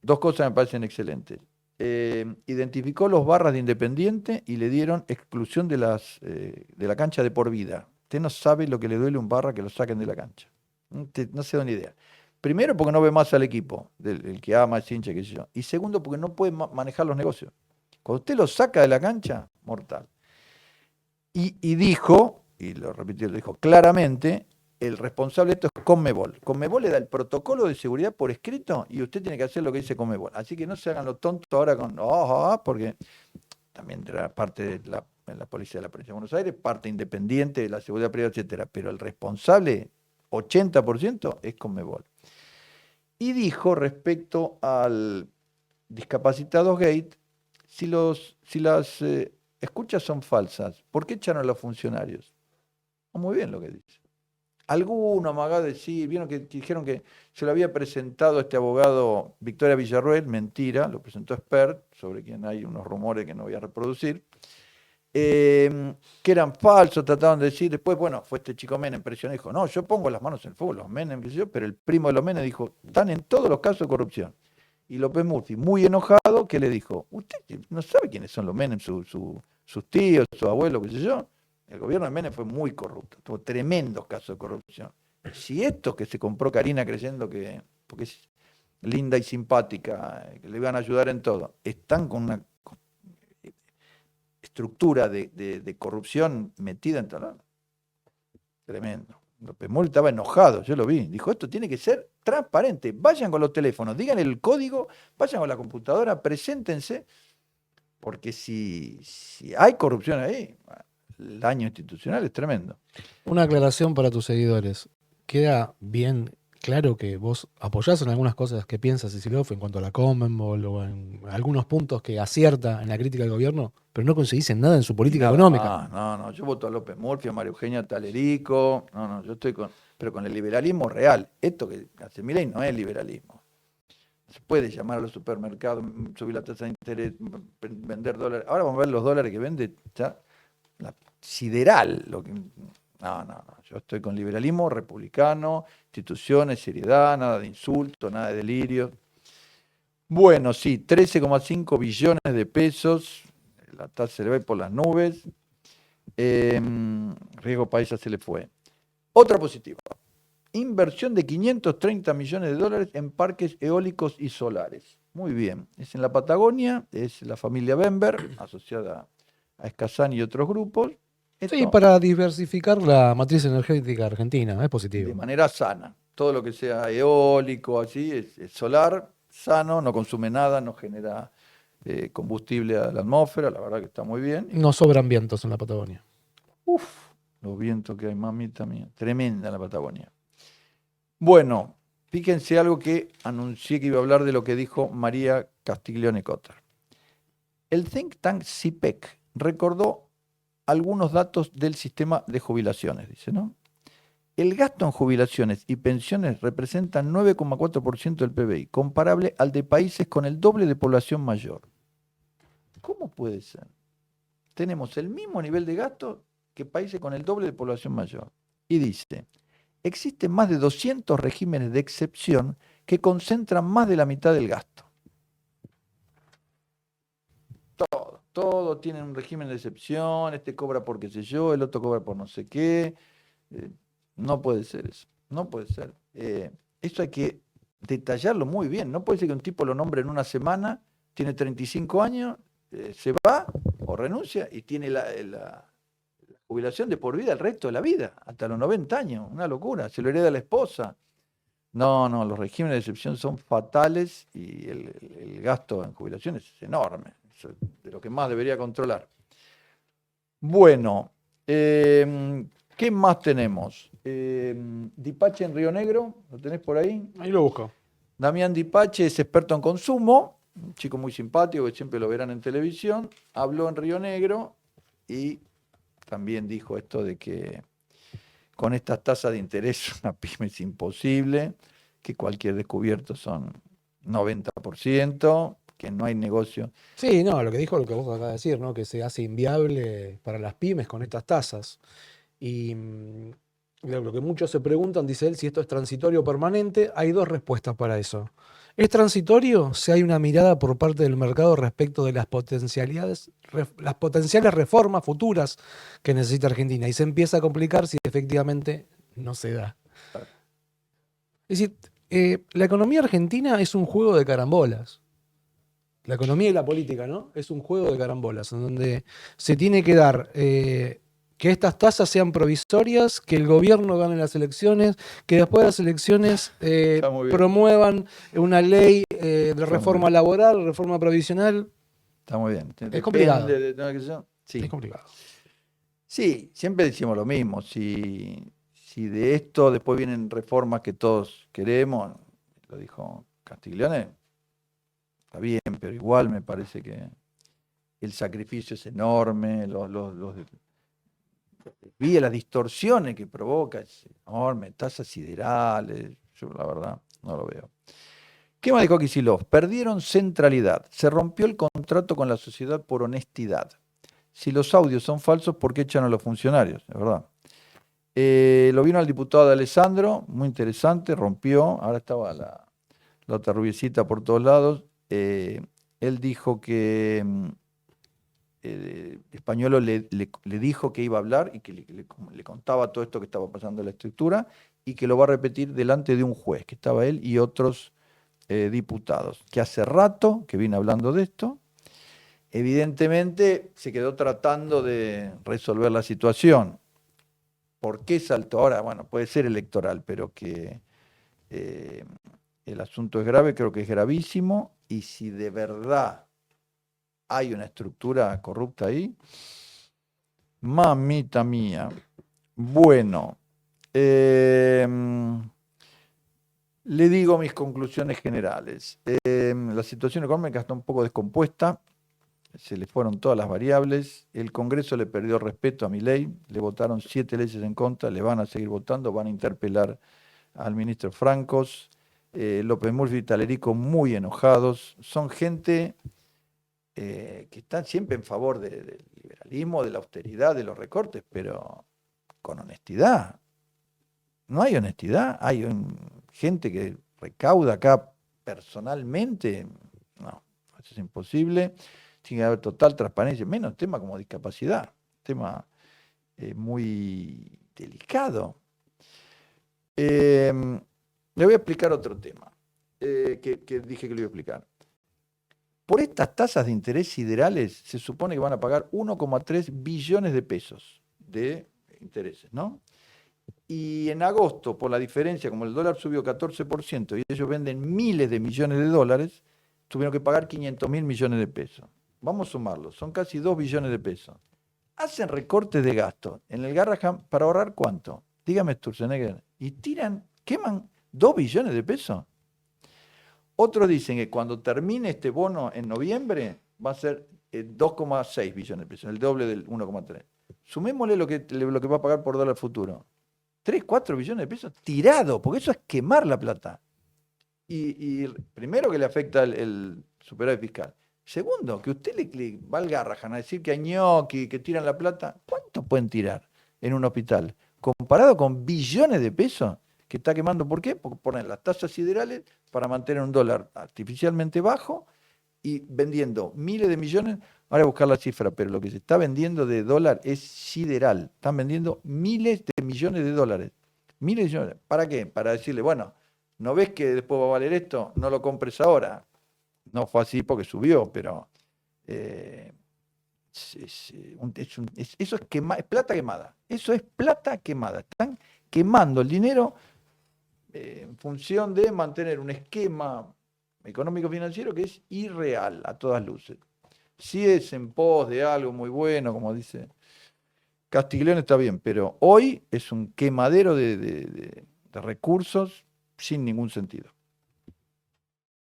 dos cosas me parecen excelentes. Identificó los barras de Independiente y le dieron exclusión de la cancha de por vida. Usted no sabe lo que le duele a un barra que lo saquen de la cancha. No se da ni idea. Primero, porque no ve más al equipo, el que ama, es hincha, qué sé yo. Y segundo, porque no puede manejar los negocios. Cuando usted lo saca de la cancha, mortal. Y dijo, y lo repitió, lo dijo claramente, el responsable de esto es Conmebol. Conmebol le da el protocolo de seguridad por escrito y usted tiene que hacer lo que dice Conmebol. Así que no se hagan los tontos ahora con, porque también era parte de la policía de la provincia de Buenos Aires, parte independiente de la seguridad privada, etcétera. Pero el responsable, 80%, es Conmebol. Y dijo respecto al discapacitados gate, si las escuchas son falsas, ¿por qué echaron a los funcionarios? Muy bien lo que dice. Alguno amagó de decir, vieron que dijeron que se lo había presentado este abogado Victoria Villarroel, mentira, lo presentó Expert, sobre quien hay unos rumores que no voy a reproducir, que eran falsos, trataban de decir, después, bueno, fue este chico Menem, presionó y dijo, no, yo pongo las manos en el fuego, los Menem, qué sé yo, pero el primo de los Menem dijo, están en todos los casos de corrupción. Y López Murphy, muy enojado, que le dijo, usted no sabe quiénes son los Menem, sus tíos, su abuelo, qué sé yo. El gobierno de Menem fue muy corrupto, tuvo tremendos casos de corrupción. Si estos que se compró Karina creyendo que, porque es linda y simpática, que le iban a ayudar en todo, están con una estructura de corrupción metida en todo. Tremendo. López Murphy estaba enojado, yo lo vi. Dijo, esto tiene que ser transparente. Vayan con los teléfonos, digan el código, vayan con la computadora, preséntense, porque si hay corrupción ahí, el daño institucional es tremendo. Una aclaración para tus seguidores. Queda bien claro que vos apoyás en algunas cosas que piensa Kicillof en cuanto a la Conmebol o en algunos puntos que acierta en la crítica al gobierno, pero no conseguís en nada en su política económica. No, yo voto a López Murphy, a María Eugenia Talerico, yo estoy pero con el liberalismo real. Esto que hace Milei no es liberalismo. Se puede llamar a los supermercados, subir la tasa de interés, vender dólares. Ahora vamos a ver los dólares que vende ya sideral. Yo estoy con liberalismo republicano, instituciones, seriedad, nada de insulto, nada de delirio. Bueno, sí, 13,5 billones de pesos, la tasa se le va por las nubes. Riesgo paisa se le fue. Otra positiva. Inversión de 530 millones de dólares en parques eólicos y solares. Muy bien. Es en la Patagonia, es la familia Bember, asociada a Escazán y otros grupos. Sí, para diversificar la matriz energética argentina, es positivo. De manera sana. Todo lo que sea eólico, así, es solar, sano, no consume nada, no genera combustible a la atmósfera, la verdad que está muy bien. No sobran vientos en la Patagonia. Los vientos que hay, mamita mía, tremenda la Patagonia. Bueno, fíjense algo que anuncié que iba a hablar de lo que dijo María Castiglione Cotter. El think tank CIPEC recordó algunos datos del sistema de jubilaciones, dice, ¿no? El gasto en jubilaciones y pensiones representa 9,4% del PBI, comparable al de países con el doble de población mayor. ¿Cómo puede ser? Tenemos el mismo nivel de gasto que países con el doble de población mayor. Y dice, existen más de 200 regímenes de excepción que concentran más de la mitad del gasto. Todo tiene un régimen de excepción, este cobra por qué sé yo, el otro cobra por no sé qué. No puede ser eso, no puede ser. Eso hay que detallarlo muy bien. No puede ser que un tipo lo nombre en una semana, tiene 35 años, se va o renuncia y tiene la jubilación de por vida el resto de la vida, hasta los 90 años. Una locura, se lo hereda la esposa. No, los regímenes de excepción son fatales y el gasto en jubilaciones es enorme. Eso es de lo que más debería controlar. Bueno, ¿qué más tenemos? Dipache en Río Negro, ¿lo tenés por ahí? Ahí lo busco. Damián Dipache es experto en consumo, un chico muy simpático que siempre lo verán en televisión, habló en Río Negro y también dijo esto de que con estas tasas de interés una pyme es imposible, que cualquier descubierto son 90%, que no hay negocio. Sí, no, lo que dijo lo que vos acabas de decir, ¿no? Que se hace inviable para las pymes con estas tasas. Y lo que muchos se preguntan, dice él, si esto es transitorio o permanente, hay dos respuestas para eso. Es transitorio si hay una mirada por parte del mercado respecto de las las potenciales reformas futuras que necesita Argentina. Y se empieza a complicar si efectivamente no se da. Es decir, la economía argentina es un juego de carambolas. La economía y la política, ¿no? Es un juego de carambolas, en donde se tiene que dar que estas tasas sean provisorias, que el gobierno gane las elecciones, que después de las elecciones Está muy bien, promuevan una ley de está muy reforma bien, laboral, reforma provisional. está muy bien. Es complicado. Depende de, ¿no? ¿Qué sé yo? Es Sí, complicado. sí, siempre decimos lo mismo. Si de esto después vienen reformas que todos queremos, lo dijo Castiglione, está bien, pero igual me parece que el sacrificio es enorme, vi las distorsiones que provoca, es enorme, tasas siderales, yo la verdad no lo veo. ¿Qué más dijo Kicillof? Perdieron centralidad, se rompió el contrato con la sociedad por honestidad. Si los audios son falsos, ¿por qué echan a los funcionarios? Es verdad. Lo vino al diputado de Alessandro, muy interesante, rompió, ahora estaba la otra rubiecita por todos lados. Él dijo que Españolo le dijo que iba a hablar y que le contaba todo esto que estaba pasando en la estructura y que lo va a repetir delante de un juez, que estaba él y otros diputados, que hace rato que viene hablando de esto. Evidentemente se quedó tratando de resolver la situación. ¿Por qué saltó ahora? Bueno, puede ser electoral, pero que el asunto es grave, creo que es gravísimo, y si de verdad hay una estructura corrupta ahí, mamita mía. Bueno, eh, le digo mis conclusiones generales. La situación económica está un poco descompuesta, se le fueron todas las variables, el Congreso le perdió respeto a Milei, le votaron 7 leyes en contra, le van a seguir votando, van a interpelar al ministro Francos, López Murphy y Talerico muy enojados, son gente que están siempre en favor del liberalismo, de la austeridad, de los recortes, pero con honestidad. No hay honestidad, hay gente que recauda acá personalmente, no, eso es imposible, tiene que haber total transparencia, menos temas como discapacidad, tema muy delicado. Le voy a explicar otro tema que dije que le iba a explicar. Por estas tasas de interés siderales se supone que van a pagar 1,3 billones de pesos de intereses, ¿no? Y en agosto, por la diferencia, como el dólar subió 14% y ellos venden miles de millones de dólares, tuvieron que pagar 500.000 millones de pesos. Vamos a sumarlo, son casi 2 billones de pesos. Hacen recortes de gasto en el Garrahan para ahorrar ¿cuánto? Dígame, Sturzenegger. Y queman 2 billones de pesos. Otros dicen que cuando termine este bono en noviembre va a ser 2,6 billones de pesos, el doble del 1,3. Sumémosle lo que va a pagar por dólar futuro. 3, 4 billones de pesos tirado, porque eso es quemar la plata. Y primero que le afecta el superávit fiscal. Segundo, que usted le va al Garrahan a decir que hay ñoqui, que tiran la plata. ¿Cuánto pueden tirar en un hospital? Comparado con billones de pesos que está quemando. ¿Por qué? Porque ponen las tasas siderales para mantener un dólar artificialmente bajo y vendiendo miles de millones. Ahora voy a buscar la cifra, pero lo que se está vendiendo de dólar es sideral. Están vendiendo miles de millones de dólares. Miles de millones. ¿Para qué? Para decirle, bueno, ¿no ves que después va a valer esto? No lo compres ahora. No fue así porque subió, pero eso es plata quemada. Eso es plata quemada. Están quemando el dinero en función de mantener un esquema económico-financiero que es irreal a todas luces. Si es en pos de algo muy bueno, como dice Castiglione está bien, pero hoy es un quemadero de recursos sin ningún sentido.